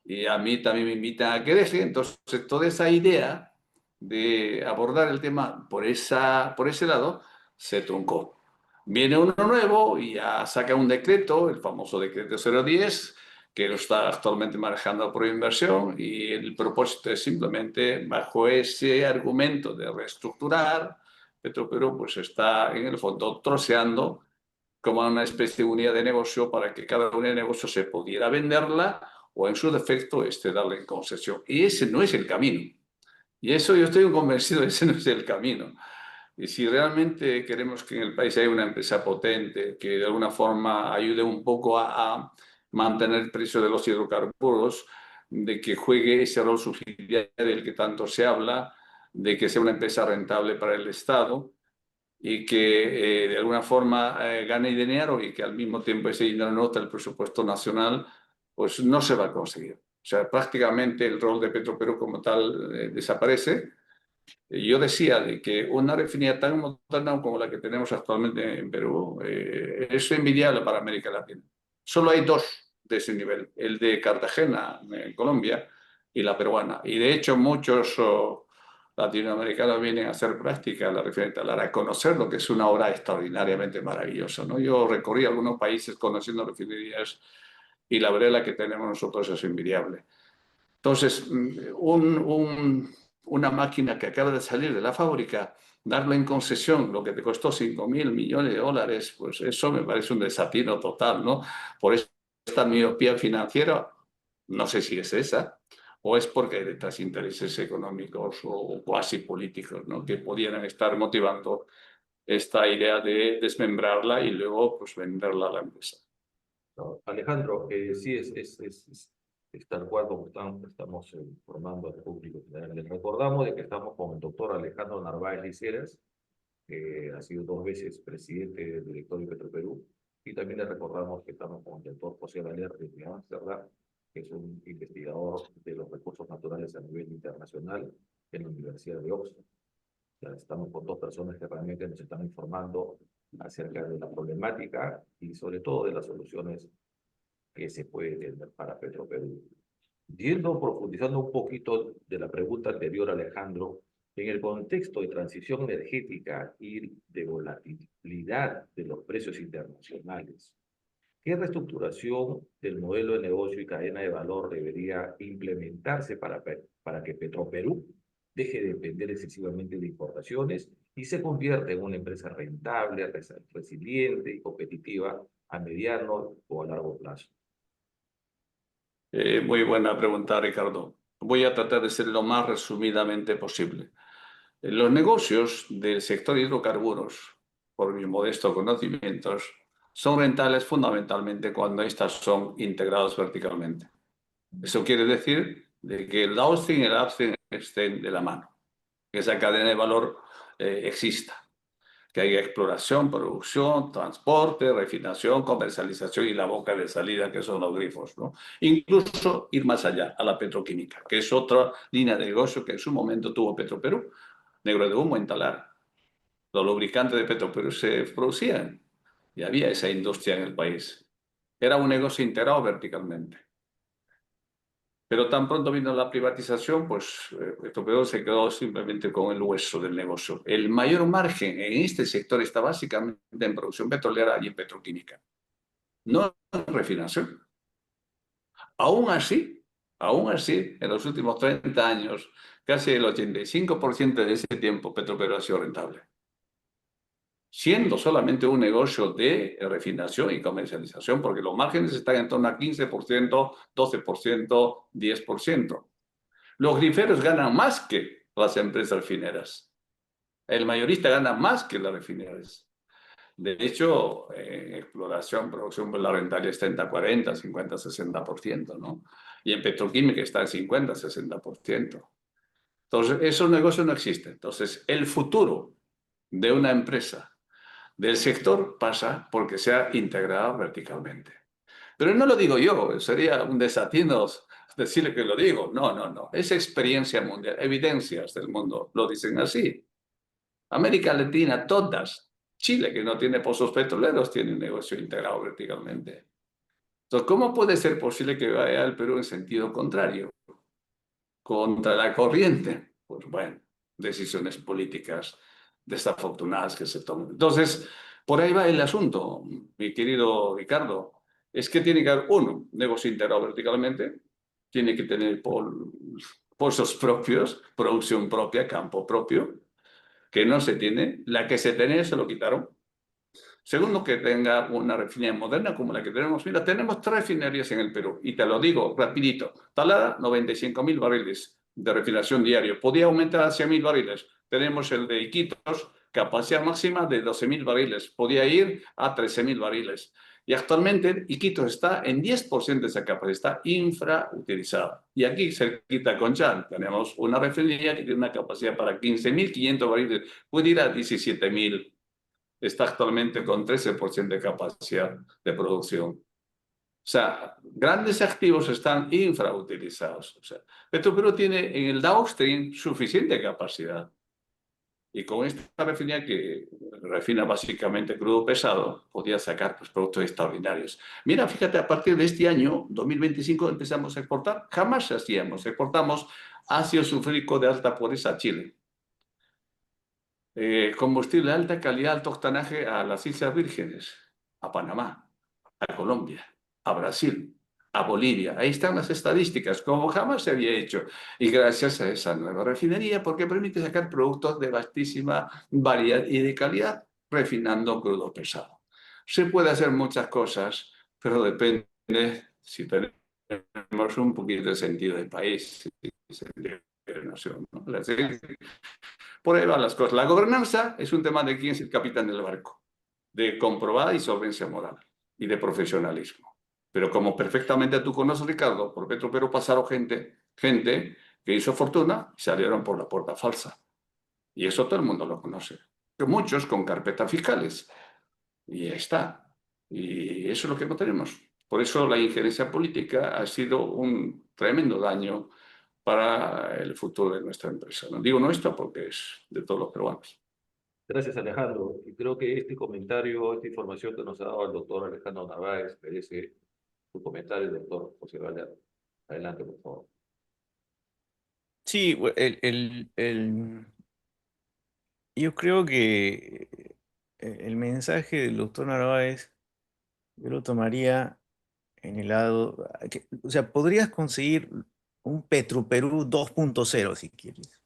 y a mí también me invitan a que deje. Entonces, toda esa idea de abordar el tema por ese lado se truncó. Viene uno nuevo y ya saca un decreto, el famoso decreto 010, que lo está actualmente manejando por inversión y el propósito es simplemente, bajo ese argumento de reestructurar, Petroperú pues está en el fondo troceando como una especie de unidad de negocio para que cada unidad de negocio se pudiera venderla o en su defecto darle en concesión. Y ese no es el camino. Y eso yo estoy convencido de que ese no es el camino. Y si realmente queremos que en el país haya una empresa potente que de alguna forma ayude un poco a mantener el precio de los hidrocarburos, de que juegue ese rol subsidiario del que tanto se habla, de que sea una empresa rentable para el Estado y que de alguna forma gane dinero y que al mismo tiempo ese dinero nota el presupuesto nacional, pues no se va a conseguir. O sea, prácticamente el rol de Petroperú como tal desaparece. Yo decía de que una refinería tan moderna como la que tenemos actualmente en Perú es envidiable para América Latina. Solo hay dos de ese nivel, el de Cartagena, en Colombia, y la peruana. Y de hecho muchos latinoamericanos vienen a hacer práctica la refinería de Talara, a conocer lo que es una obra extraordinariamente maravillosa, ¿no? Yo recorrí algunos países conociendo refinerías y la verdad la que tenemos nosotros es envidiable. Entonces, una máquina que acaba de salir de la fábrica, darla en concesión, lo que te costó 5.000 millones de dólares, pues eso me parece un desatino total, ¿no? Por eso esta miopía financiera, no sé si es esa, o es porque hay detrás intereses económicos o cuasi políticos, ¿no? Que podrían estar motivando esta idea de desmembrarla y luego pues venderla a la empresa. No, Alejandro, sí, es tal cual como estamos informando al público general. Les recordamos de que estamos con el doctor Alejandro Narváez Liceras, que ha sido 2 veces presidente del directorio de Petroperú, y también también les recordamos que estamos con el doctor José Valer de Amsterdam, que es un investigador de los recursos naturales a nivel internacional en la Universidad de Oxford. Ya estamos con dos personas que realmente nos están informando acerca de la problemática y sobre todo de las soluciones que se pueden tener para Petroperú. Profundizando un poquito de la pregunta anterior, Alejandro, en el contexto de transición energética y de volatilidad de los precios internacionales, ¿qué reestructuración del modelo de negocio y cadena de valor debería implementarse para que Petroperú deje de depender excesivamente de importaciones y se convierta en una empresa rentable, resiliente y competitiva a mediano o a largo plazo? Muy buena pregunta, Ricardo. Voy a tratar de ser lo más resumidamente posible. Los negocios del sector hidrocarburos, por mis modestos conocimientos, son rentables fundamentalmente cuando estas son integradas verticalmente. Eso quiere decir de que el downstream y el upstream estén de la mano, que esa cadena de valor exista, que haya exploración, producción, transporte, refinación, comercialización y la boca de salida, que son los grifos, ¿no? Incluso ir más allá, a la petroquímica, que es otra línea de negocio que en su momento tuvo Petroperú. Negro de Humo en Talar. Los lubricantes de Petroperú se producían y había esa industria en el país. Era un negocio integrado verticalmente. Pero tan pronto vino la privatización, pues Petroperú se quedó simplemente con el hueso del negocio. El mayor margen en este sector está básicamente en producción petrolera y en petroquímica, no en refinación. Aún así, en los últimos 30 años, casi el 85% de ese tiempo Petroperú ha sido rentable, siendo solamente un negocio de refinación y comercialización, porque los márgenes están en torno a 15%, 12%, 10%. Los griferos ganan más que las empresas refineras. El mayorista gana más que las refineras. De hecho, en exploración, producción, pues la rentabilidad está en 40, 50, 60%, ¿no? Y en petroquímica está en 50, 60%. Entonces, esos negocios no existen. Entonces, el futuro de una empresa del sector pasa porque sea integrada verticalmente. Pero no lo digo yo, sería un desatino decirle que lo digo. No, no, no. Es experiencia mundial, evidencias del mundo lo dicen así. América Latina, todas. Chile, que no tiene pozos petroleros, tiene un negocio integrado verticalmente. Entonces, ¿cómo puede ser posible que vaya el Perú en sentido contrario? Contra la corriente. Pues bueno, decisiones políticas desafortunadas que se toman. Entonces, por ahí va el asunto, mi querido Ricardo. Es que tiene que haber, uno, negocio integrado verticalmente, tiene que tener pozos propios, producción propia, campo propio, que no se tiene. La que se tenía se lo quitaron. Segundo, que tenga una refinería moderna como la que tenemos. Mira, tenemos 3 refinerías en el Perú, y te lo digo rapidito. Talada, 95.000 barriles de refinación diario. Podía aumentar a 100.000 barriles. Tenemos el de Iquitos, capacidad máxima de 12.000 barriles. Podía ir a 13.000 barriles. Y actualmente Iquitos está en 10% de esa capacidad, está infrautilizada. Y aquí, cerquita con Chan, tenemos una refinería que tiene una capacidad para 15.500 barriles. Puede ir a 17.000. Está actualmente con 13% de capacidad de producción. O sea, grandes activos están infrautilizados. O sea, Petroperú tiene en el downstream suficiente capacidad. Y con esta refinería que refina básicamente crudo pesado, podía sacar pues, productos extraordinarios. Mira, fíjate, a partir de este año, 2025, empezamos a exportar. Jamás hacíamos. Exportamos ácido sulfúrico de alta pureza a Chile. Combustible de alta calidad, alto octanaje a las Islas Vírgenes, a Panamá, a Colombia, a Brasil, a Bolivia. Ahí están las estadísticas, como jamás se había hecho. Y gracias a esa nueva refinería, porque permite sacar productos de vastísima variedad y de calidad, refinando crudo pesado. Se puede hacer muchas cosas, pero depende si tenemos un poquito de sentido de país, sentido de nación, ¿no? Por ahí van las cosas. La gobernanza es un tema de quién es el capitán del barco, de comprobada y solvencia moral y de profesionalismo. Pero como perfectamente tú conoces, Ricardo, por Petroperú pasaron gente que hizo fortuna y salieron por la puerta falsa. Y eso todo el mundo lo conoce. Muchos con carpetas fiscales. Y ahí está. Y eso es lo que no tenemos. Por eso la injerencia política ha sido un tremendo daño para el futuro de nuestra empresa. No digo nuestra porque es de todos los peruanos. Gracias, Alejandro. Y creo que este comentario, esta información que nos ha dado el doctor Alejandro Narváez merece su comentario, doctor José Valero. Adelante, por favor. Sí, yo creo que el mensaje del doctor Narváez yo lo tomaría en el lado, o sea, podrías conseguir un Petroperú 2.0 si quieres,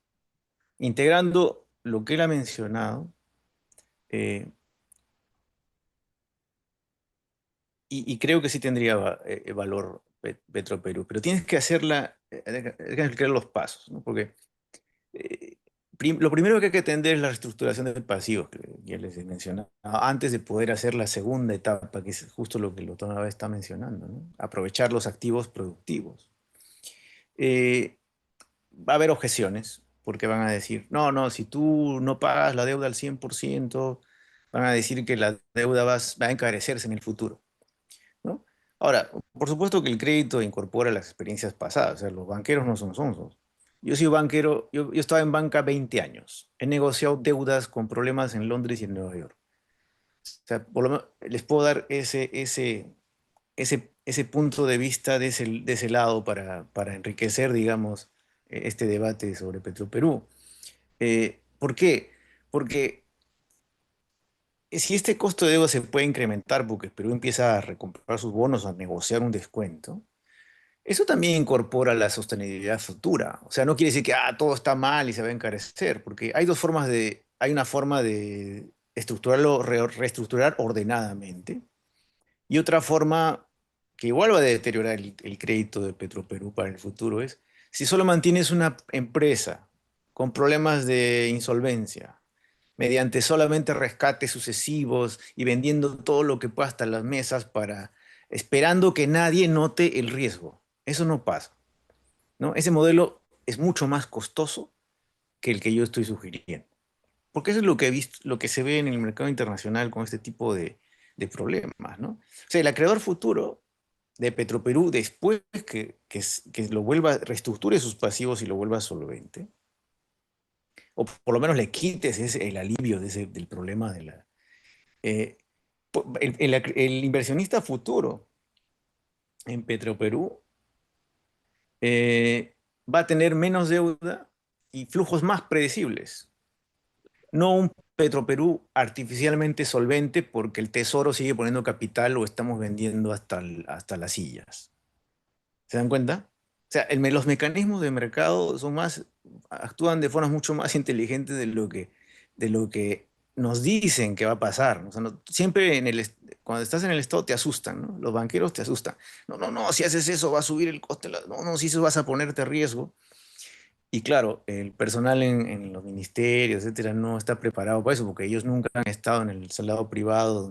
integrando lo que él ha mencionado. eh, y creo que sí tendría valor Petroperú, pero tienes que hacerla, tienes que explicar los pasos, ¿no? Porque eh, lo primero que hay que atender es la reestructuración de pasivos, que ya les he mencionado, antes de poder hacer la segunda etapa, que es justo lo que el doctor Narváez está mencionando, ¿no? Aprovechar los activos productivos. Eh, Va a haber objeciones, porque van a decir, no, no, si tú no pagas la deuda al 100%, van a decir que la deuda va a encarecerse en el futuro, ¿no? Ahora, por supuesto que el crédito incorpora las experiencias pasadas, o sea, los banqueros no son sonsos. Yo soy banquero, yo estaba en banca 20 años, he negociado deudas con problemas en Londres y en Nueva York. O sea, por lo menos les puedo dar ese punto de vista de ese lado para enriquecer, digamos, este debate sobre Petroperú. ¿Por qué? Porque si este costo de deuda se puede incrementar porque Perú empieza a recomprar sus bonos, a negociar un descuento, eso también incorpora la sostenibilidad futura. O sea, no quiere decir que todo está mal y se va a encarecer, porque hay una forma de estructurarlo, reestructurar ordenadamente, y otra forma que igual va a deteriorar el crédito de Petroperú para el futuro es si solo mantienes una empresa con problemas de insolvencia, mediante solamente rescates sucesivos y vendiendo todo lo que pueda hasta las mesas para esperando que nadie note el riesgo. Eso no pasa, ¿no? Ese modelo es mucho más costoso que el que yo estoy sugiriendo. Porque eso es lo que he visto, lo que se ve en el mercado internacional con este tipo de problemas, ¿no? O sea, el acreedor futuro de Petroperú, después que lo vuelva, reestructure sus pasivos y lo vuelva solvente, o por lo menos le quites el alivio del problema de la... eh, el inversionista futuro en Petroperú va a tener menos deuda y flujos más predecibles. No un Petroperú artificialmente solvente porque el tesoro sigue poniendo capital o estamos vendiendo hasta las sillas. ¿Se dan cuenta? O sea, los mecanismos de mercado actúan de formas mucho más inteligentes de lo que nos dicen que va a pasar. O sea, siempre cuando estás en el estado te asustan, ¿no? Los banqueros te asustan. No, no, no, si haces eso va a subir el coste. No, no, si eso vas a ponerte a riesgo. Y claro, el personal en los ministerios, etcétera, no está preparado para eso, porque ellos nunca han estado en el lado privado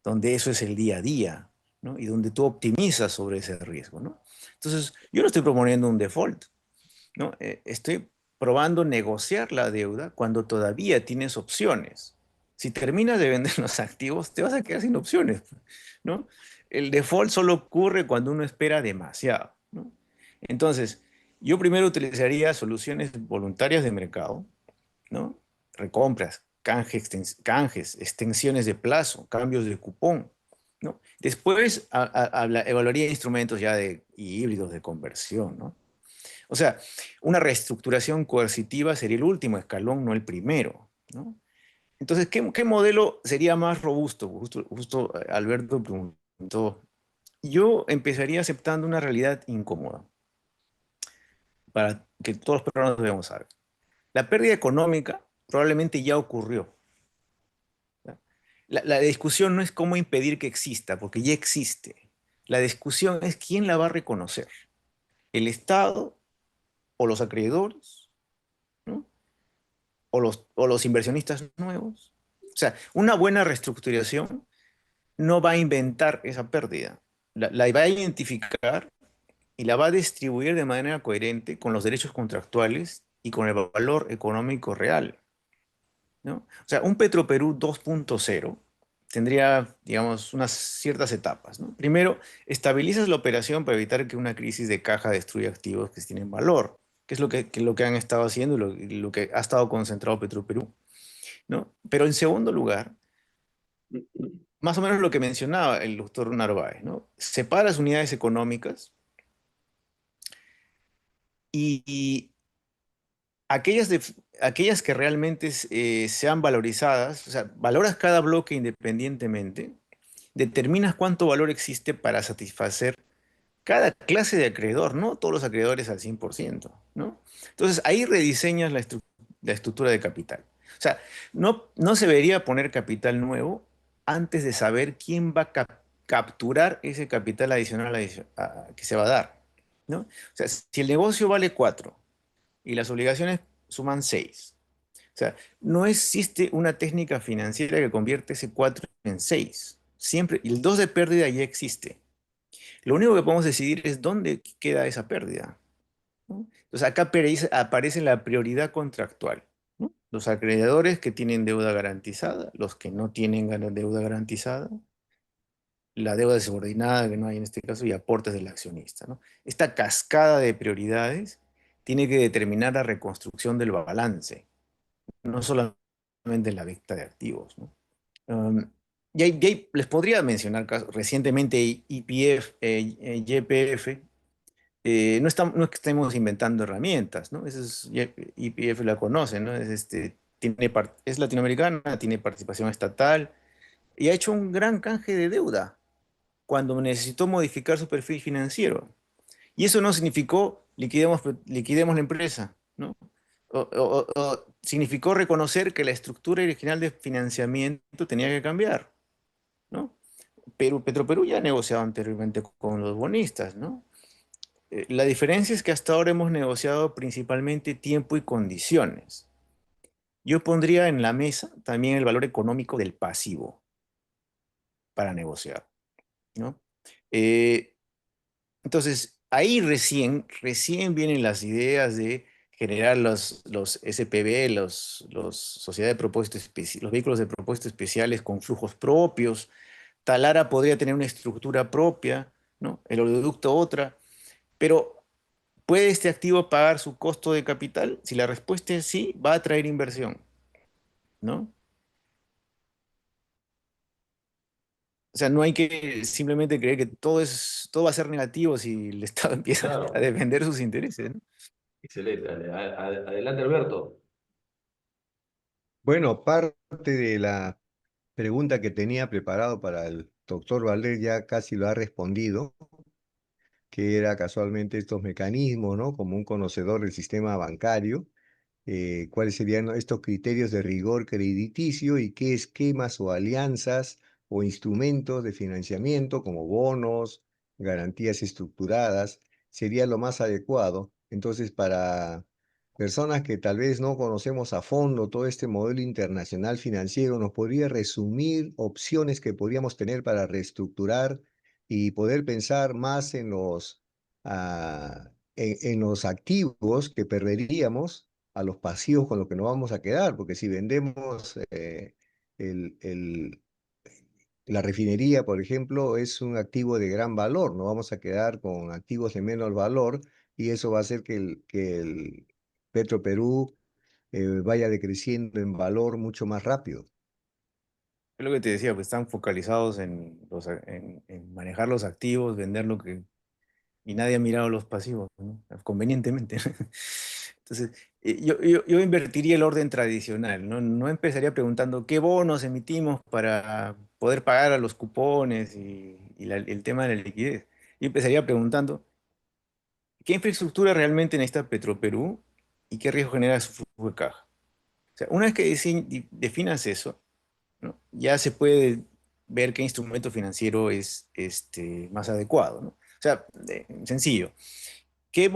donde eso es el día a día, ¿no? Y donde tú optimizas sobre ese riesgo, ¿no? Entonces, yo no estoy proponiendo un default, ¿no? Estoy probando negociar la deuda cuando todavía tienes opciones. Si terminas de vender los activos, te vas a quedar sin opciones, ¿no? El default solo ocurre cuando uno espera demasiado, ¿no? Entonces, yo primero utilizaría soluciones voluntarias de mercado, ¿no? Recompras, canjes, extensiones de plazo, cambios de cupón, ¿no? Después evaluaría instrumentos ya y híbridos de conversión, ¿no? O sea, una reestructuración coercitiva sería el último escalón, no el primero, ¿no? Entonces, ¿qué modelo sería más robusto? Justo Alberto preguntó. Yo empezaría aceptando una realidad incómoda para que todos los peruanos debemos saber. La pérdida económica probablemente ya ocurrió. La discusión no es cómo impedir que exista, porque ya existe. La discusión es quién la va a reconocer. ¿El Estado o los acreedores? ¿No? O los inversionistas nuevos. O sea, una buena reestructuración no va a inventar esa pérdida. La va a identificar y la va a distribuir de manera coherente con los derechos contractuales y con el valor económico real, ¿no? O sea, un Petroperú 2.0 tendría, digamos, unas ciertas etapas, ¿no? Primero, estabilizas la operación para evitar que una crisis de caja destruya activos que tienen valor, que es lo que han estado haciendo y lo que ha estado concentrado Petroperú, ¿no? Pero en segundo lugar, más o menos lo que mencionaba el doctor Narváez, ¿no? Separas unidades económicas y aquellas que realmente sean valorizadas, o sea, valoras cada bloque independientemente, determinas cuánto valor existe para satisfacer cada clase de acreedor, no todos los acreedores al 100%, ¿no? Entonces ahí rediseñas la estructura de capital. O sea, no se debería poner capital nuevo antes de saber quién va a capturar ese capital adicional que se va a dar, ¿no? O sea, si el negocio vale 4 y las obligaciones suman 6, o sea, no existe una técnica financiera que convierte ese 4 en 6. Siempre, y el 2 de pérdida ya existe. Lo único que podemos decidir es dónde queda esa pérdida, ¿no? Entonces acá aparece la prioridad contractual, ¿no? Los acreedores que tienen deuda garantizada, los que no tienen deuda garantizada, la deuda subordinada que no hay en este caso y aportes del accionista, ¿no? Esta cascada de prioridades tiene que determinar la reconstrucción del balance, no solamente la venta de activos, ¿no? Les podría mencionar casos, recientemente YPF, YPF, no es que estemos inventando herramientas, ¿no? YPF la conocen, ¿no? Es latinoamericana, tiene participación estatal y ha hecho un gran canje de deuda cuando necesitó modificar su perfil financiero. Y eso no significó liquidemos la empresa, ¿no? O significó reconocer que la estructura original de financiamiento tenía que cambiar, ¿no? Petroperú ya ha negociado anteriormente con los bonistas, ¿no? La diferencia es que hasta ahora hemos negociado principalmente tiempo y condiciones. Yo pondría en la mesa también el valor económico del pasivo para negociar, ¿no? Eh, Entonces, ahí recién vienen las ideas de generar los SPV, los sociedades de propósito los vehículos de propósito especiales con flujos propios. Talara podría tener una estructura propia, ¿no? El oleoducto otra, pero ¿puede este activo pagar su costo de capital? Si la respuesta es sí, va a atraer inversión, ¿no? O sea, no hay que simplemente creer que todo va a ser negativo si el Estado empieza a Claro, defender sus intereses, ¿no? excelente. Adelante, Alberto. Bueno, parte de la pregunta que tenía preparado para el doctor Valdés ya casi lo ha respondido, que era casualmente estos mecanismos, ¿no? Como un conocedor del sistema bancario, cuáles serían estos criterios de rigor crediticio y qué esquemas o alianzas o instrumentos de financiamiento como bonos, garantías estructuradas, sería lo más adecuado. Entonces, para personas que tal vez no conocemos a fondo todo este modelo internacional financiero, ¿nos podría resumir opciones que podríamos tener para reestructurar y poder pensar más en en los activos que perderíamos a los pasivos con los que nos vamos a quedar? Porque si vendemos el, el- la refinería, por ejemplo, es un activo de gran valor, no vamos a quedar con activos de menor valor y eso va a hacer que el Petroperú vaya decreciendo en valor mucho más rápido. Es lo que te decía, pues están focalizados en manejar los activos, vender lo que... Y nadie ha mirado los pasivos, ¿no? Convenientemente. Entonces, yo invertiría el orden tradicional, ¿no? No empezaría preguntando qué bonos emitimos para poder pagar a los cupones y el tema de la liquidez. Yo empezaría preguntando qué infraestructura realmente necesita Petroperú y qué riesgo genera su flujo de caja. O sea, una vez que definas eso, ¿no? Ya se puede ver qué instrumento financiero es más adecuado, ¿no? O sea, sencillo. ¿Qué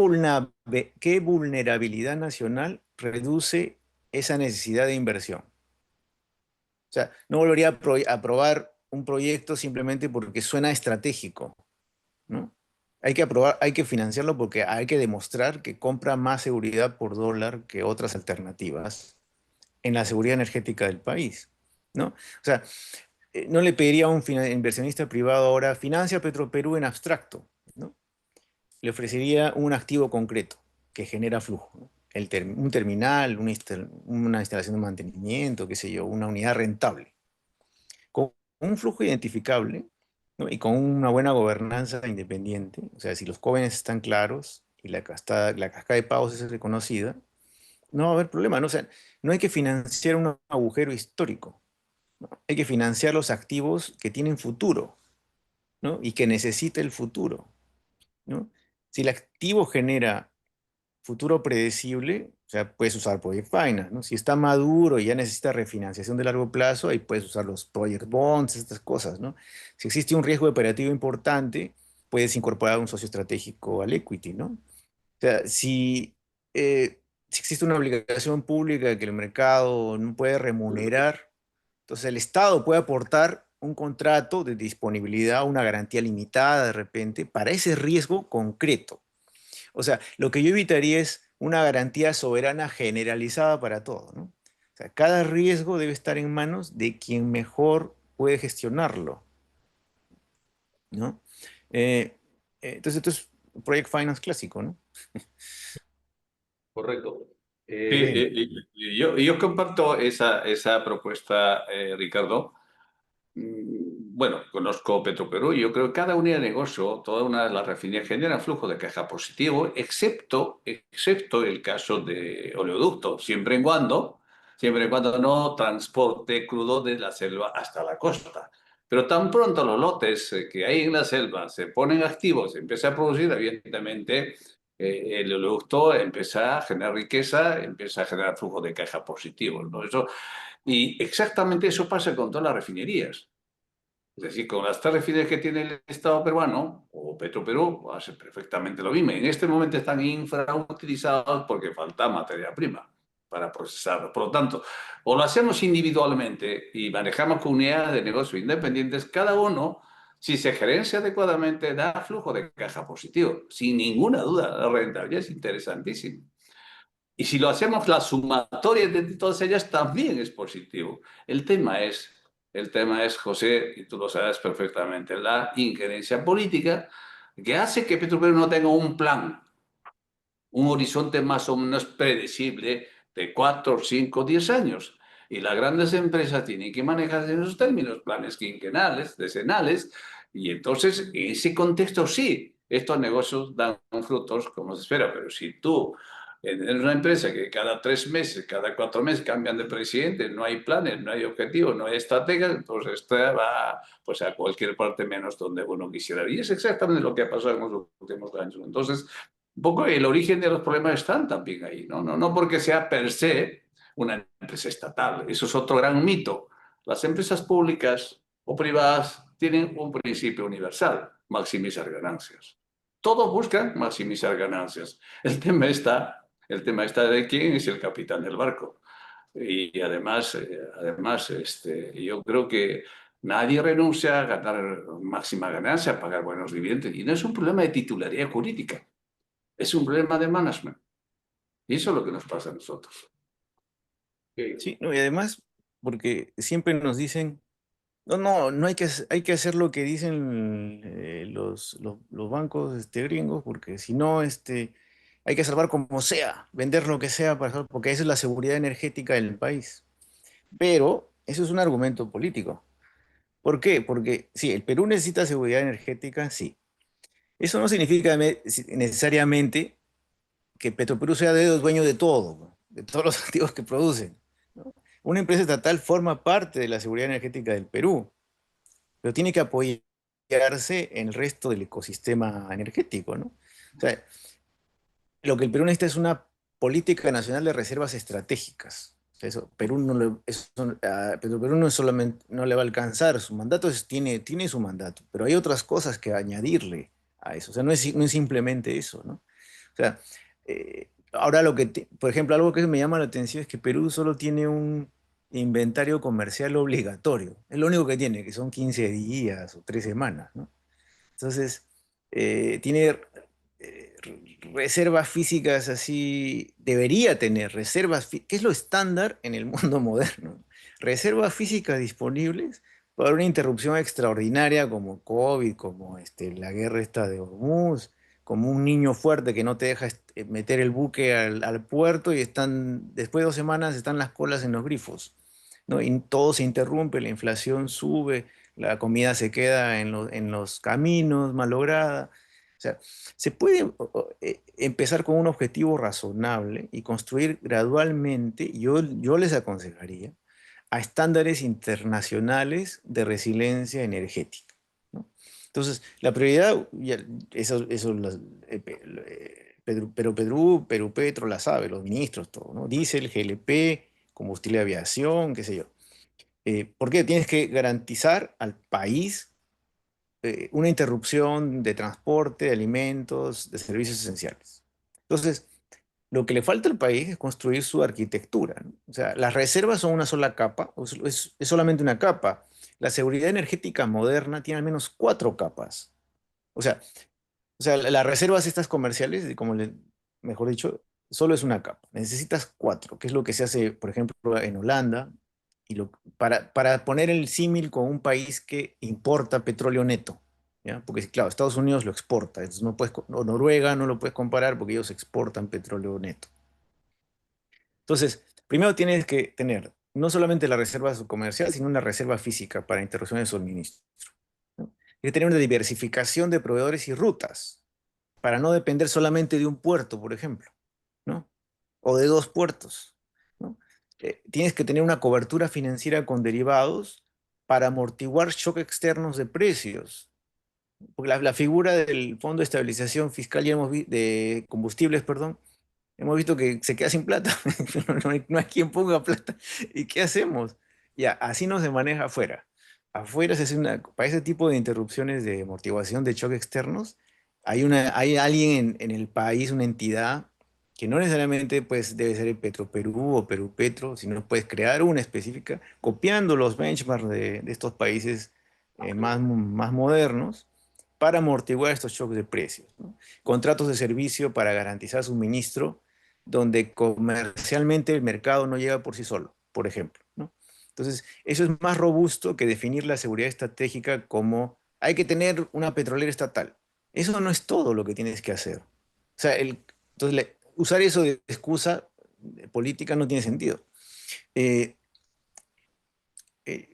vulnerabilidad nacional reduce esa necesidad de inversión? O sea, no volvería a aprobar un proyecto simplemente porque suena estratégico, ¿no? Hay que financiarlo porque hay que demostrar que compra más seguridad por dólar que otras alternativas en la seguridad energética del país, ¿no? O sea, no le pediría a un inversionista privado ahora, financia Petroperú en abstracto, ¿no? Le ofrecería un activo concreto que genera flujo, ¿no? Un terminal, una instalación de mantenimiento, qué sé yo, una unidad rentable, con un flujo identificable, ¿no? Y con una buena gobernanza independiente. O sea, si los jóvenes están claros y la cascada de pagos es reconocida, no va a haber problema, ¿no? O sea, no hay que financiar un agujero histórico, ¿no? Hay que financiar los activos que tienen futuro, ¿no? Y que necesita el futuro, ¿no? Si el activo genera futuro predecible, o sea, puedes usar Project Finance, ¿no? Si está maduro y ya necesita refinanciación de largo plazo, ahí puedes usar los Project Bonds, estas cosas, ¿no? Si existe un riesgo operativo importante, puedes incorporar un socio estratégico al equity, ¿no? O sea, si existe una obligación pública que el mercado no puede remunerar, entonces el Estado puede aportar un contrato de disponibilidad, una garantía limitada de repente, para ese riesgo concreto. O sea, lo que yo evitaría es una garantía soberana generalizada para todo, ¿no? O sea, cada riesgo debe estar en manos de quien mejor puede gestionarlo, ¿no? Eh, entonces, esto es Project Finance clásico, ¿no? Correcto. Sí, Bien. yo comparto esa propuesta, Ricardo. Bueno, conozco Petroperú y yo creo que cada unidad de negocio, toda una de las refinerías generan flujo de caja positivo, excepto el caso de oleoducto, siempre y cuando no transporte crudo de la selva hasta la costa. Pero tan pronto los lotes que hay en la selva se ponen activos, se empieza a producir, evidentemente, el oleoducto empieza a generar riqueza, empieza a generar flujo de caja positivo, ¿no? Y exactamente eso pasa con todas las refinerías. Es decir, con las tres refinerías que tiene el Estado peruano, o Petroperú, hace perfectamente lo mismo. En este momento están infrautilizados porque falta materia prima para procesarlo. Por lo tanto, o lo hacemos individualmente y manejamos con unidades de negocio independientes, cada uno, si se gerencia adecuadamente, da flujo de caja positivo. Sin ninguna duda, la rentabilidad es interesantísima. Y si lo hacemos la sumatoria de todas ellas, también es positivo. El tema es, José, y tú lo sabes perfectamente, la injerencia política que hace que Petroperú no tenga un plan, un horizonte más o menos predecible de 4, 5, 10 años. Y las grandes empresas tienen que manejarse en esos términos, planes quinquenales, decenales, y entonces en ese contexto sí, estos negocios dan frutos como se espera, pero si tú en una empresa que cada 3 meses, cada 4 meses cambian de presidente, no hay planes, no hay objetivos, no hay estrategias, pues esta va pues, a cualquier parte menos donde uno quisiera. Y es exactamente lo que ha pasado en los últimos años. Entonces, un poco el origen de los problemas están también ahí, ¿no? No porque sea per se una empresa estatal. Eso es otro gran mito. Las empresas públicas o privadas tienen un principio universal, maximizar ganancias. Todos buscan maximizar ganancias. El tema está de quién es el capitán del barco. Y además, yo creo que nadie renuncia a ganar máxima ganancia, a pagar buenos dividendos. Y no es un problema de titularidad jurídica. Es un problema de management. Y eso es lo que nos pasa a nosotros. Sí, no, y además, porque siempre nos dicen, no, no, no hay que hacer lo que dicen los bancos gringos, porque si no, hay que salvar como sea, vender lo que sea, porque esa es la seguridad energética del país. Pero eso es un argumento político. ¿Por qué? Porque sí, el Perú necesita seguridad energética, sí. Eso no significa necesariamente que Petroperú sea dueño de todo, ¿no? De todos los activos que producen, ¿no? Una empresa estatal forma parte de la seguridad energética del Perú, pero tiene que apoyarse en el resto del ecosistema energético, ¿no? O sea, lo que el Perú necesita es una política nacional de reservas estratégicas. Eso, Perú no le, eso, pero Perú no, solamente, no le va a alcanzar, su mandato tiene su mandato, pero hay otras cosas que añadirle a eso. O sea, no es simplemente eso, ¿no? O sea, ahora por ejemplo, algo que me llama la atención es que Perú solo tiene un inventario comercial obligatorio. Es lo único que tiene, que son 15 días o 3 semanas, ¿no? Entonces, tiene reservas físicas así, debería tener reservas, que es lo estándar en el mundo moderno. Reservas físicas disponibles Por una interrupción extraordinaria como COVID, como la guerra esta de Hormuz, como un niño fuerte que no te deja meter el buque al puerto y después de 2 semanas están las colas en los grifos, ¿no? Y todo se interrumpe, la inflación sube, la comida se queda en los caminos, malograda. O sea, se puede empezar con un objetivo razonable y construir gradualmente, yo les aconsejaría, a estándares internacionales de resiliencia energética, ¿no? Entonces, la prioridad, eso Perú Petro la sabe, los ministros, todo, ¿no? Diésel, GLP, combustible de aviación, qué sé yo. ¿Por qué? Tienes que garantizar al país una interrupción de transporte, de alimentos, de servicios esenciales. Entonces, lo que le falta al país es construir su arquitectura, ¿no? O sea, las reservas son una sola capa, es solamente una capa. La seguridad energética moderna tiene al menos 4 capas. O sea, las reservas estas comerciales, mejor dicho, solo es una capa. Necesitas 4, que es lo que se hace, por ejemplo, en Holanda, para poner el símil con un país que importa petróleo neto, ¿ya? Porque, claro, Estados Unidos lo exporta, entonces o Noruega no lo puedes comparar porque ellos exportan petróleo neto. Entonces, primero tienes que tener no solamente la reserva comercial, sino una reserva física para interrupción de suministro, ¿no? Tienes que tener una diversificación de proveedores y rutas para no depender solamente de un puerto, por ejemplo, ¿no? O de 2 puertos, ¿no? Tienes que tener una cobertura financiera con derivados para amortiguar shocks externos de precios. Porque la figura del Fondo de Estabilización Fiscal de combustibles, perdón, hemos visto que se queda sin plata. No hay quien ponga plata. ¿Y qué hacemos? Ya, así no se maneja afuera. Afuera se hace para ese tipo de interrupciones de amortiguación de choques externos, hay alguien en el país, una entidad, que no necesariamente pues, debe ser el Petroperú o Perú Petro, sino puedes crear una específica, copiando los benchmarks de estos países más modernos, para amortiguar estos shocks de precios, ¿no? Contratos de servicio para garantizar suministro donde comercialmente el mercado no llega por sí solo, por ejemplo, ¿no? Entonces, eso es más robusto que definir la seguridad estratégica como hay que tener una petrolera estatal. Eso no es todo lo que tienes que hacer. O sea, entonces, usar eso de excusa política no tiene sentido. Eh, eh,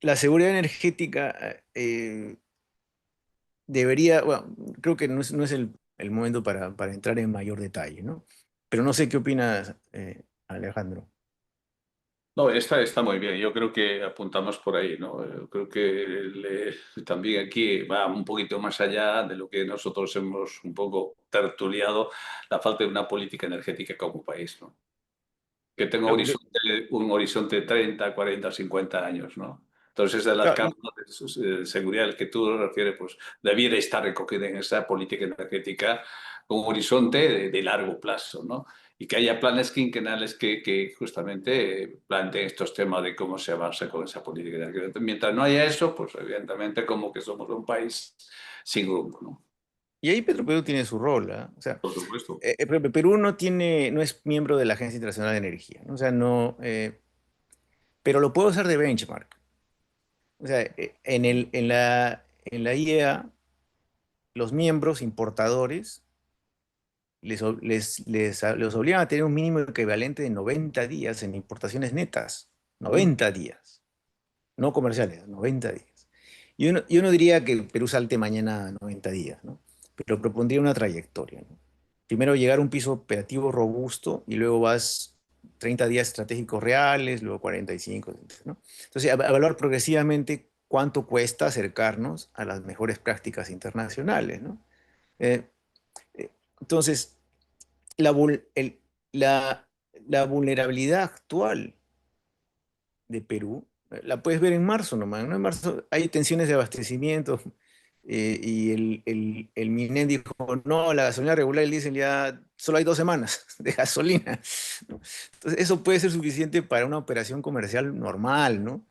la seguridad energética debería, bueno, creo que no es el momento para entrar en mayor detalle, ¿no? Pero no sé qué opinas, Alejandro. No, esta está muy bien. Yo creo que apuntamos por ahí, ¿no? Creo que también aquí va un poquito más allá de lo que nosotros hemos un poco tertuliado, la falta de una política energética como país, ¿no? Que tenga Claro, porque, un horizonte de 30, 40, 50 años, ¿no? Entonces, de la claro, capa de seguridad al que tú te refieres, pues debiera estar recogida en esa política energética con un horizonte de largo plazo, ¿no? Y que haya planes quinquenales que justamente planteen estos temas de cómo se avanza con esa política energética. Mientras no haya eso, pues evidentemente como que somos un país sin rumbo, ¿no? y ahí Petroperú tiene su rol, ¿ah? O sea, Por supuesto. Perú no es miembro de la Agencia Internacional de Energía, ¿no? O sea, no, pero lo puede usar de benchmark. O sea, en la IEA, los miembros importadores les obligan a tener un mínimo equivalente de 90 días en importaciones netas. 90 días. No comerciales, 90 días. Yo no diría que Perú salte mañana a 90 días, ¿no? Pero propondría una trayectoria, ¿no? Primero llegar a un piso operativo robusto y luego vas 30 días estratégicos reales, luego 45, ¿no? Entonces, evaluar progresivamente cuánto cuesta acercarnos a las mejores prácticas internacionales, ¿no? Eh, entonces, la, vul- el- la, la vulnerabilidad actual de Perú, la puedes ver en marzo nomás, ¿no? En marzo hay tensiones de abastecimiento, y el MINEN dijo, no, la gasolina regular y el diésel ya solo hay 2 semanas de gasolina, ¿no? Entonces eso puede ser suficiente para una operación comercial normal, ¿no?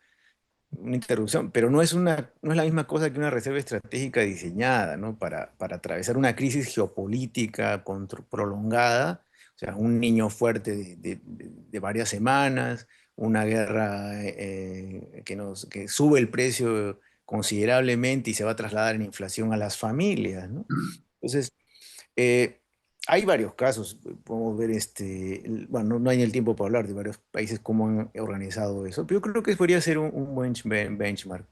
Una interrupción, pero no es la misma cosa que una reserva estratégica diseñada, ¿no? Para atravesar una crisis geopolítica prolongada, o sea, un niño fuerte de varias semanas, una guerra que sube el precio considerablemente y se va a trasladar en inflación a las familias, ¿no? Entonces, eh, hay varios casos, podemos ver, bueno, no hay el tiempo para hablar de varios países cómo han organizado eso, pero yo creo que podría ser un buen benchmark.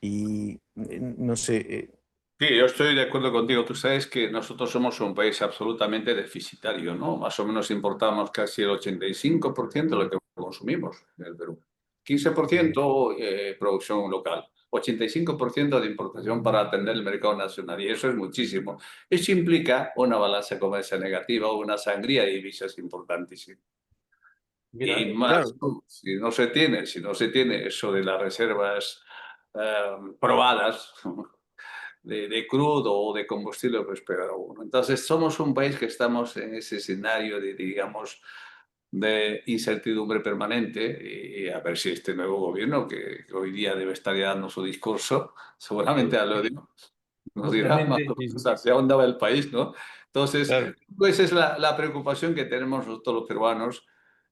Y no sé, Sí, yo estoy de acuerdo contigo. Tú sabes que nosotros somos un país absolutamente deficitario, ¿no? Más o menos importamos casi el 85% de lo que consumimos en el Perú. 15% producción local, 85% de importación para atender el mercado nacional. Y eso es muchísimo. Eso implica una balanza comercial negativa o una sangría de divisas importantísima. Mira, Y más, claro, si no se tiene eso de las reservas probadas de crudo o de combustible, pues peor aún. Entonces, somos un país que estamos en ese escenario de, digamos, de incertidumbre permanente y a ver si este nuevo gobierno, que hoy día debe estar ya dando su discurso, seguramente sí, nos dirá más justamente, o menos hacia dónde va el país, ¿no? Entonces, claro. pues es la preocupación que tenemos nosotros los peruanos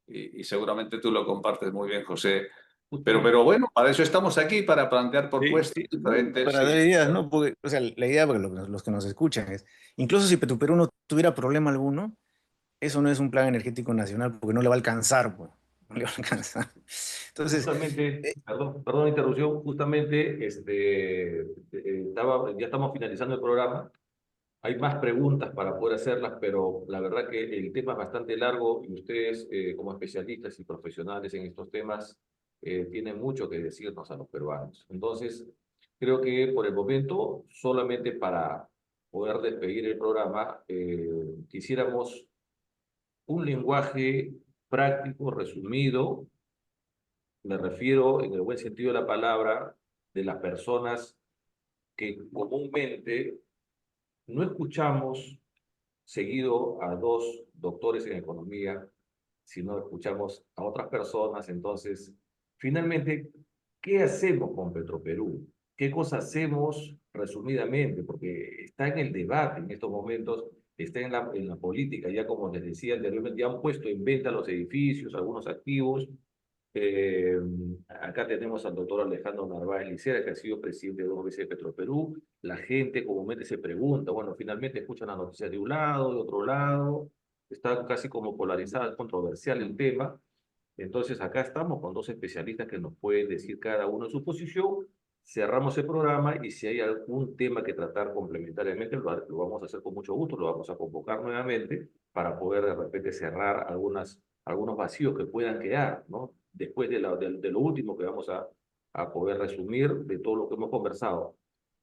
y seguramente tú lo compartes muy bien, José. justamente, Pero bueno, para eso estamos aquí, para plantear sí, propuestas sí, no, diferentes Para dar ideas, ¿no? Porque, o sea, la idea para los que nos escuchan es, incluso si Perú no tuviera problema alguno, eso no es un plan energético nacional porque no le va a alcanzar, pues. No le va a alcanzar. Entonces, justamente, perdón la interrupción, justamente, ya estamos finalizando el programa. Hay más preguntas para poder hacerlas, pero la verdad que el tema es bastante largo y ustedes, como especialistas y profesionales en estos temas, tienen mucho que decirnos a los peruanos. Entonces, creo que por el momento, solamente para poder despedir el programa, quisiéramos un lenguaje práctico, resumido, me refiero en el buen sentido de la palabra, de las personas que comúnmente no escuchamos seguido a dos doctores en economía, sino escuchamos a otras personas. Entonces, finalmente, ¿qué hacemos con Petroperú? ¿Qué cosa hacemos resumidamente? Porque está en el debate en estos momentos, está en la política, ya como les decía anteriormente, ya han puesto en venta los edificios, algunos activos. Eh, Acá tenemos al doctor Alejandro Narváez Licera, que ha sido presidente dos veces de Petroperú. La gente comúnmente se pregunta, bueno, finalmente escuchan las noticias de un lado, de otro lado, está casi como polarizado, controversial el tema. Entonces acá estamos con dos especialistas que nos pueden decir cada uno en su posición. Cerramos el programa y si hay algún tema que tratar complementariamente, lo vamos a hacer con mucho gusto, lo vamos a convocar nuevamente para poder de repente cerrar algunos vacíos que puedan quedar, ¿no? Después de lo último que vamos a poder resumir de todo lo que hemos conversado.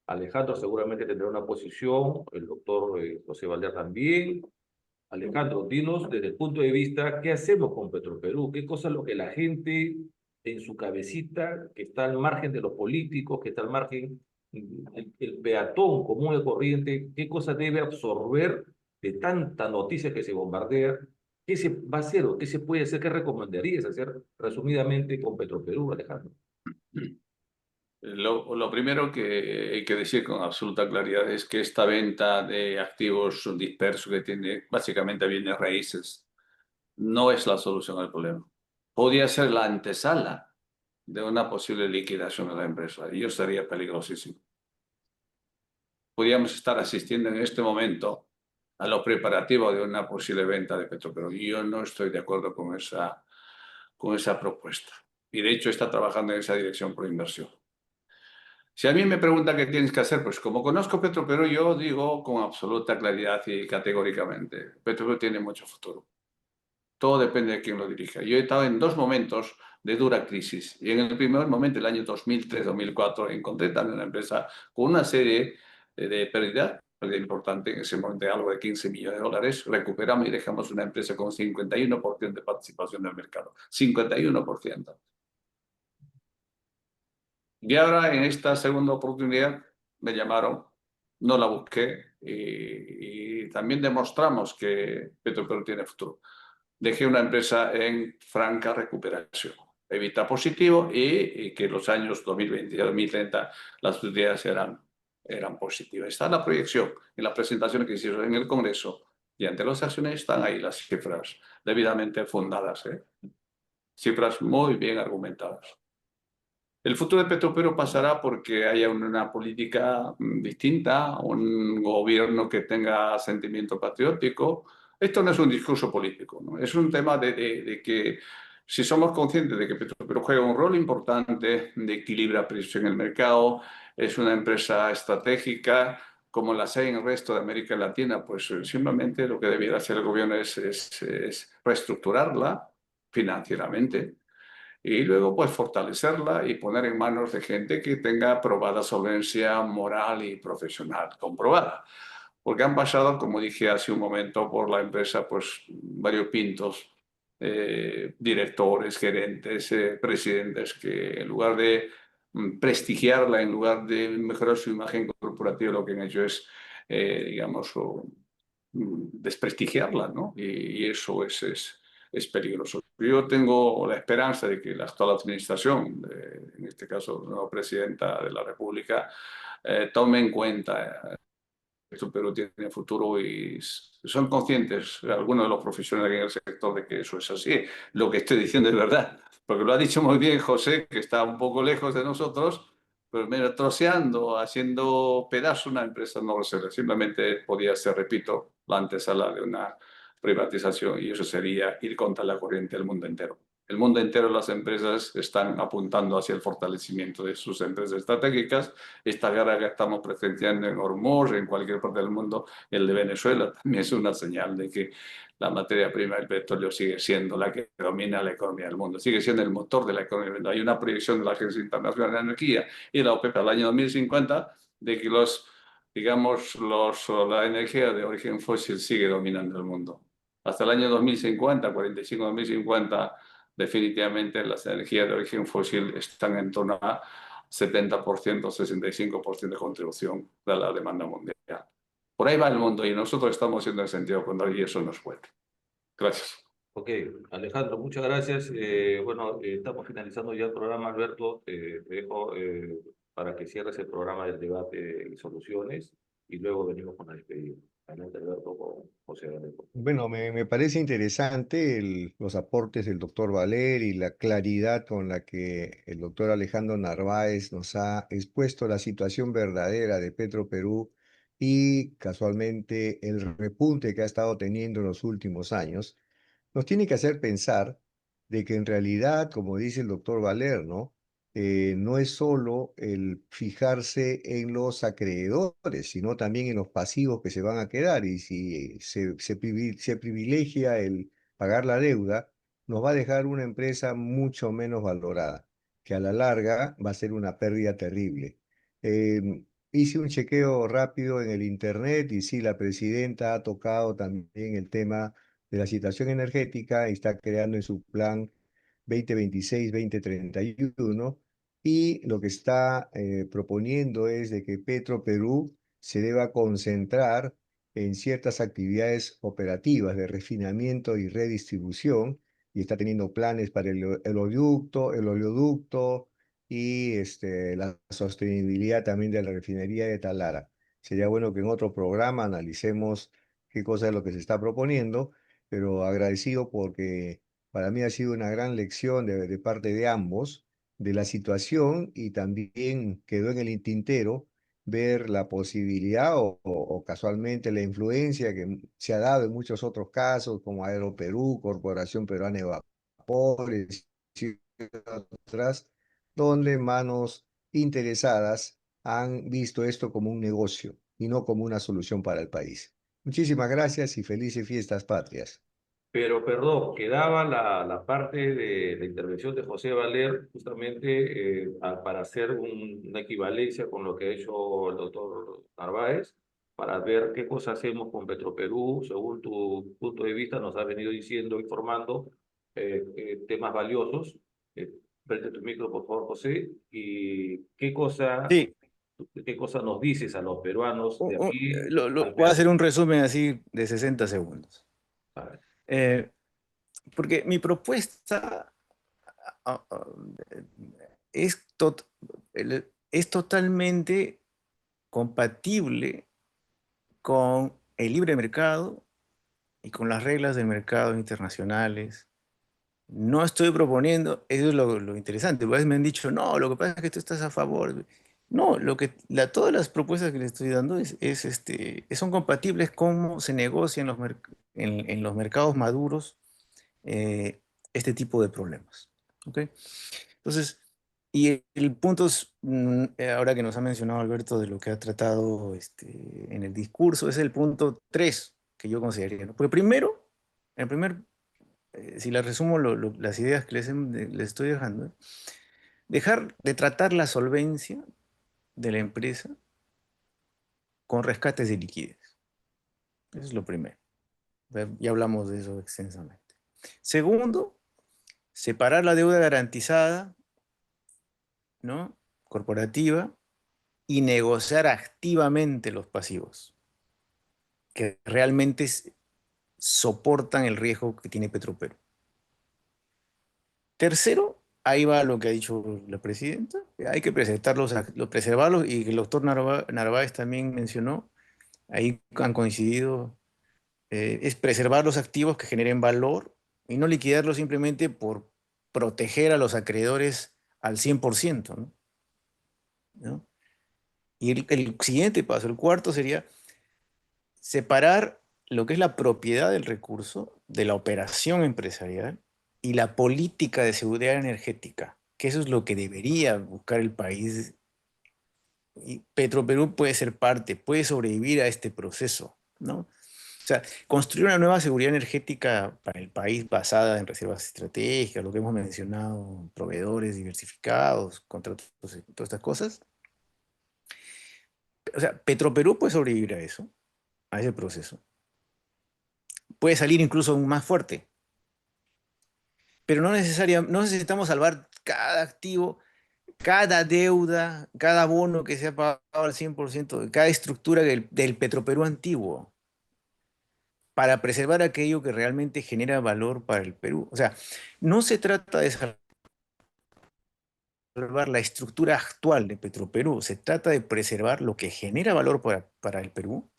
Alejandro seguramente tendrá una posición, el doctor José Valder también. Alejandro, dinos desde el punto de vista, ¿qué hacemos con Petroperú? ¿Qué cosa es lo que la gente en su cabecita, que está al margen de los políticos, que está al margen, el peatón común y corriente, qué cosa debe absorber de tanta noticia que se bombardea? ¿Qué se va a hacer o qué se puede hacer? ¿Qué recomendarías hacer resumidamente con Petroperú, Alejandro? Lo primero que hay que decir con absoluta claridad es que esta venta de activos dispersos que tiene básicamente bienes raíces no es la solución al problema. Podría ser la antesala de una posible liquidación de la empresa y eso sería peligrosísimo. Podríamos estar asistiendo en este momento a los preparativos de una posible venta de Petroperú y yo no estoy de acuerdo con esa propuesta. Y de hecho está trabajando en esa dirección por inversión. Si a mí me preguntan qué tienes que hacer, pues como conozco Petroperú, yo digo con absoluta claridad y categóricamente, Petroperú tiene mucho futuro. Todo depende de quién lo dirija. Yo he estado en dos momentos de dura crisis y en el primer momento, el año 2003-2004, encontré también una empresa con una serie de pérdidas importante, en ese momento algo de 15 millones de dólares, recuperamos y dejamos una empresa con 51% de participación del mercado. 51%. Y ahora, en esta segunda oportunidad, me llamaron, no la busqué y también demostramos que Petroperú tiene futuro. Dejé una empresa en franca recuperación. Evita positivo y que los años 2020 y 2030 las utilidades eran positivas. Está la proyección en la presentación que hicieron en el Congreso y ante los acciones están ahí las cifras debidamente fundadas. cifras muy bien argumentadas. El futuro de Petroperú pasará porque haya una política distinta, un gobierno que tenga sentimiento patriótico. Esto no es un discurso político, ¿no? Es un tema de que si somos conscientes de que Petroperú juega un rol importante, de equilibra precios en el mercado, es una empresa estratégica, como las hay en el resto de América Latina, pues simplemente lo que debiera hacer el gobierno es reestructurarla financieramente y luego pues fortalecerla y poner en manos de gente que tenga probada solvencia moral y profesional comprobada. Porque han pasado, como dije hace un momento, por la empresa pues varios pintos, directores, gerentes, presidentes, que en lugar de prestigiarla, en lugar de mejorar su imagen corporativa, lo que han hecho es, digamos, desprestigiarla, ¿no? Y eso es peligroso. Yo tengo la esperanza de que la actual administración, en este caso la nueva presidenta de la República, tome en cuenta esto, Perú tiene futuro y son conscientes algunos de los profesionales en el sector de que eso es así. Lo que estoy diciendo es verdad, porque lo ha dicho muy bien José, que está un poco lejos de nosotros, pero mira, troceando, haciendo pedazo una empresa no lo sé, simplemente podía ser, repito, la antesala de una privatización y eso sería ir contra la corriente del mundo entero. El mundo entero, las empresas están apuntando hacia el fortalecimiento de sus empresas estratégicas. Esta guerra que estamos presenciando en Hormuz, en cualquier parte del mundo, el de Venezuela, también es una señal de que la materia prima del petróleo sigue siendo la que domina la economía del mundo, sigue siendo el motor de la economía del mundo. Hay una proyección de la Agencia Internacional de Energía y la OPEP al año 2050 de que la energía de origen fósil sigue dominando el mundo. Hasta el año 2050, 45-2050, definitivamente las energías de origen fósil están en torno a 70%, 65% de contribución de la demanda mundial. Por ahí va el mundo y nosotros estamos haciendo el sentido contrario y eso nos puede. Gracias. Ok, Alejandro, muchas gracias. Bueno, estamos finalizando ya el programa, Alberto. Te dejo para que cierres el programa del debate y soluciones y luego venimos con la despedida. Adelante, Alberto, con José Galeco. Bueno, me parece interesante los aportes del doctor Valer y la claridad con la que el doctor Alejandro Narváez nos ha expuesto la situación verdadera de Petroperú y casualmente el repunte que ha estado teniendo en los últimos años. Nos tiene que hacer pensar de que en realidad, como dice el doctor Valer, ¿no? No es solo el fijarse en los acreedores, sino también en los pasivos que se van a quedar. Y si se privilegia el pagar la deuda, nos va a dejar una empresa mucho menos valorada, que a la larga va a ser una pérdida terrible. Hice un chequeo rápido en el internet y sí, la presidenta ha tocado también el tema de la situación energética y está creando en su plan 2026-2031 y lo que está proponiendo es de que Petroperú se deba concentrar en ciertas actividades operativas de refinamiento y redistribución y está teniendo planes para el oleoducto y la sostenibilidad también de la refinería de Talara. Sería bueno que en otro programa analicemos qué cosa es lo que se está proponiendo, pero agradecido porque para mí ha sido una gran lección de parte de ambos de la situación y también quedó en el tintero ver la posibilidad o casualmente la influencia que se ha dado en muchos otros casos como Aeroperú, Corporación Peruana de Vapores y otras, donde manos interesadas han visto esto como un negocio y no como una solución para el país. Muchísimas gracias y felices fiestas patrias. Pero, perdón, quedaba la parte de la intervención de José Valer justamente para hacer una equivalencia con lo que ha hecho el doctor Narváez, para ver qué cosa hacemos con Petroperú, según tu punto de vista, nos has venido diciendo, informando temas valiosos. Prende tu micro, por favor, José, y Sí, qué cosa nos dices a los peruanos de aquí al voy a hacer Perú. un resumen así de 60 segundos. A ver. Eh, Porque mi propuesta ah, ah, es, es totalmente compatible con el libre mercado y con las reglas del mercado internacionales No estoy proponiendo, eso es lo interesante, porque a veces me han dicho, no, lo que pasa es que tú estás a favor. No, todas las propuestas que le estoy dando son compatibles con cómo se negocia en los mercados maduros eh, este tipo de problemas. ¿Ok? Entonces, y el punto es, ahora que nos ha mencionado Alberto de lo que ha tratado en el discurso, es el punto 3 que yo consideraría, ¿no? Porque primero, el primer si les resumo las ideas que les estoy dejando, dejar de tratar la solvencia de la empresa con rescates de liquidez. Eso es lo primero. Ya hablamos de eso extensamente. Segundo, separar la deuda garantizada, ¿no?, corporativa, y negociar activamente los pasivos, que realmente soportan el riesgo que tiene Petroperú. Tercero, ahí va lo que ha dicho la presidenta, hay que preservarlos, y que el doctor Narváez también mencionó, ahí han coincidido, es preservar los activos que generen valor y no liquidarlos simplemente por proteger a los acreedores al 100%, ¿no? ¿No? Y el siguiente paso, el cuarto, sería separar lo que es la propiedad del recurso de la operación empresarial y la política de seguridad energética, que eso es lo que debería buscar el país. Y Petroperú puede ser parte, puede sobrevivir a este proceso, ¿no? O sea, construir una nueva seguridad energética para el país basada en reservas estratégicas, lo que hemos mencionado, proveedores diversificados, contratos, todas estas cosas. O sea, Petroperú puede sobrevivir a eso, a ese proceso. Puede salir incluso aún más fuerte, pero no necesitamos salvar cada activo, cada deuda, cada bono que se ha pagado al 100%, cada estructura del Petroperú antiguo, para preservar aquello que realmente genera valor para el Perú. O sea, no se trata de salvar la estructura actual de Petroperú, se trata de preservar lo que genera valor para el Perú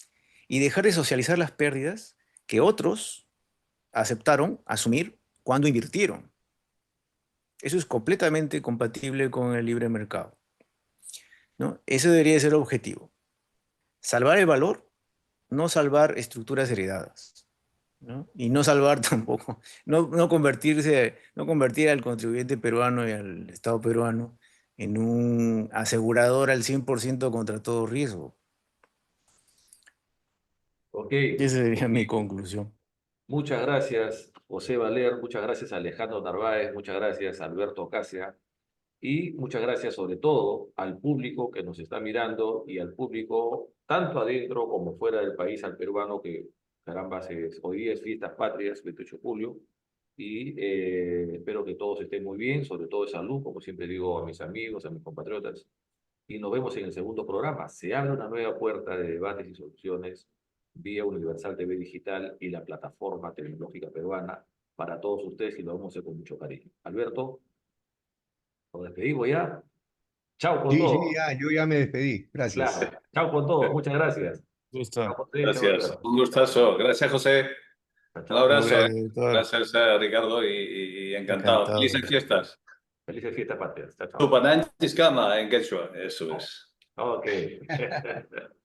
y dejar de socializar las pérdidas que otros aceptaron asumir cuando invirtieron. Eso es completamente compatible con el libre mercado, ¿no? Ese debería ser el objetivo. Salvar el valor, no salvar estructuras heredadas, ¿no? Y no salvar tampoco, no convertir al contribuyente peruano y al Estado peruano en un asegurador al 100% contra todo riesgo. Ok, Esa sería mi conclusión. muchas gracias, José Valer, muchas gracias, Alejandro Narváez, muchas gracias, Alberto Casia, y muchas gracias sobre todo al público que nos está mirando y al público tanto adentro como fuera del país, al peruano que, caramba, hoy día es Fiestas Patrias, 28 de julio, y espero que todos estén muy bien, sobre todo de salud, como siempre digo a mis amigos, a mis compatriotas, y nos vemos en el segundo programa. Se abre una nueva puerta de debates y soluciones vía Universal TV Digital y la plataforma tecnológica peruana para todos ustedes, y lo vamos a hacer con mucho cariño. Alberto, nos despedimos ya. Chao con Sí, sí, todo. yo ya me despedí. Gracias. Claro. Chao con todo. Muchas gracias. Chao, Listo. José. Chao, Gracias, Alberto. un gustazo. Gracias, José. Chao, Un chao. No, abrazo. gracias, doctor. Gracias, Ricardo, y encantado. Encantado. Felices fiestas. Felices fiestas patrias. Chao, chao. Tupananchis Kama en quechua, eso es. Ok.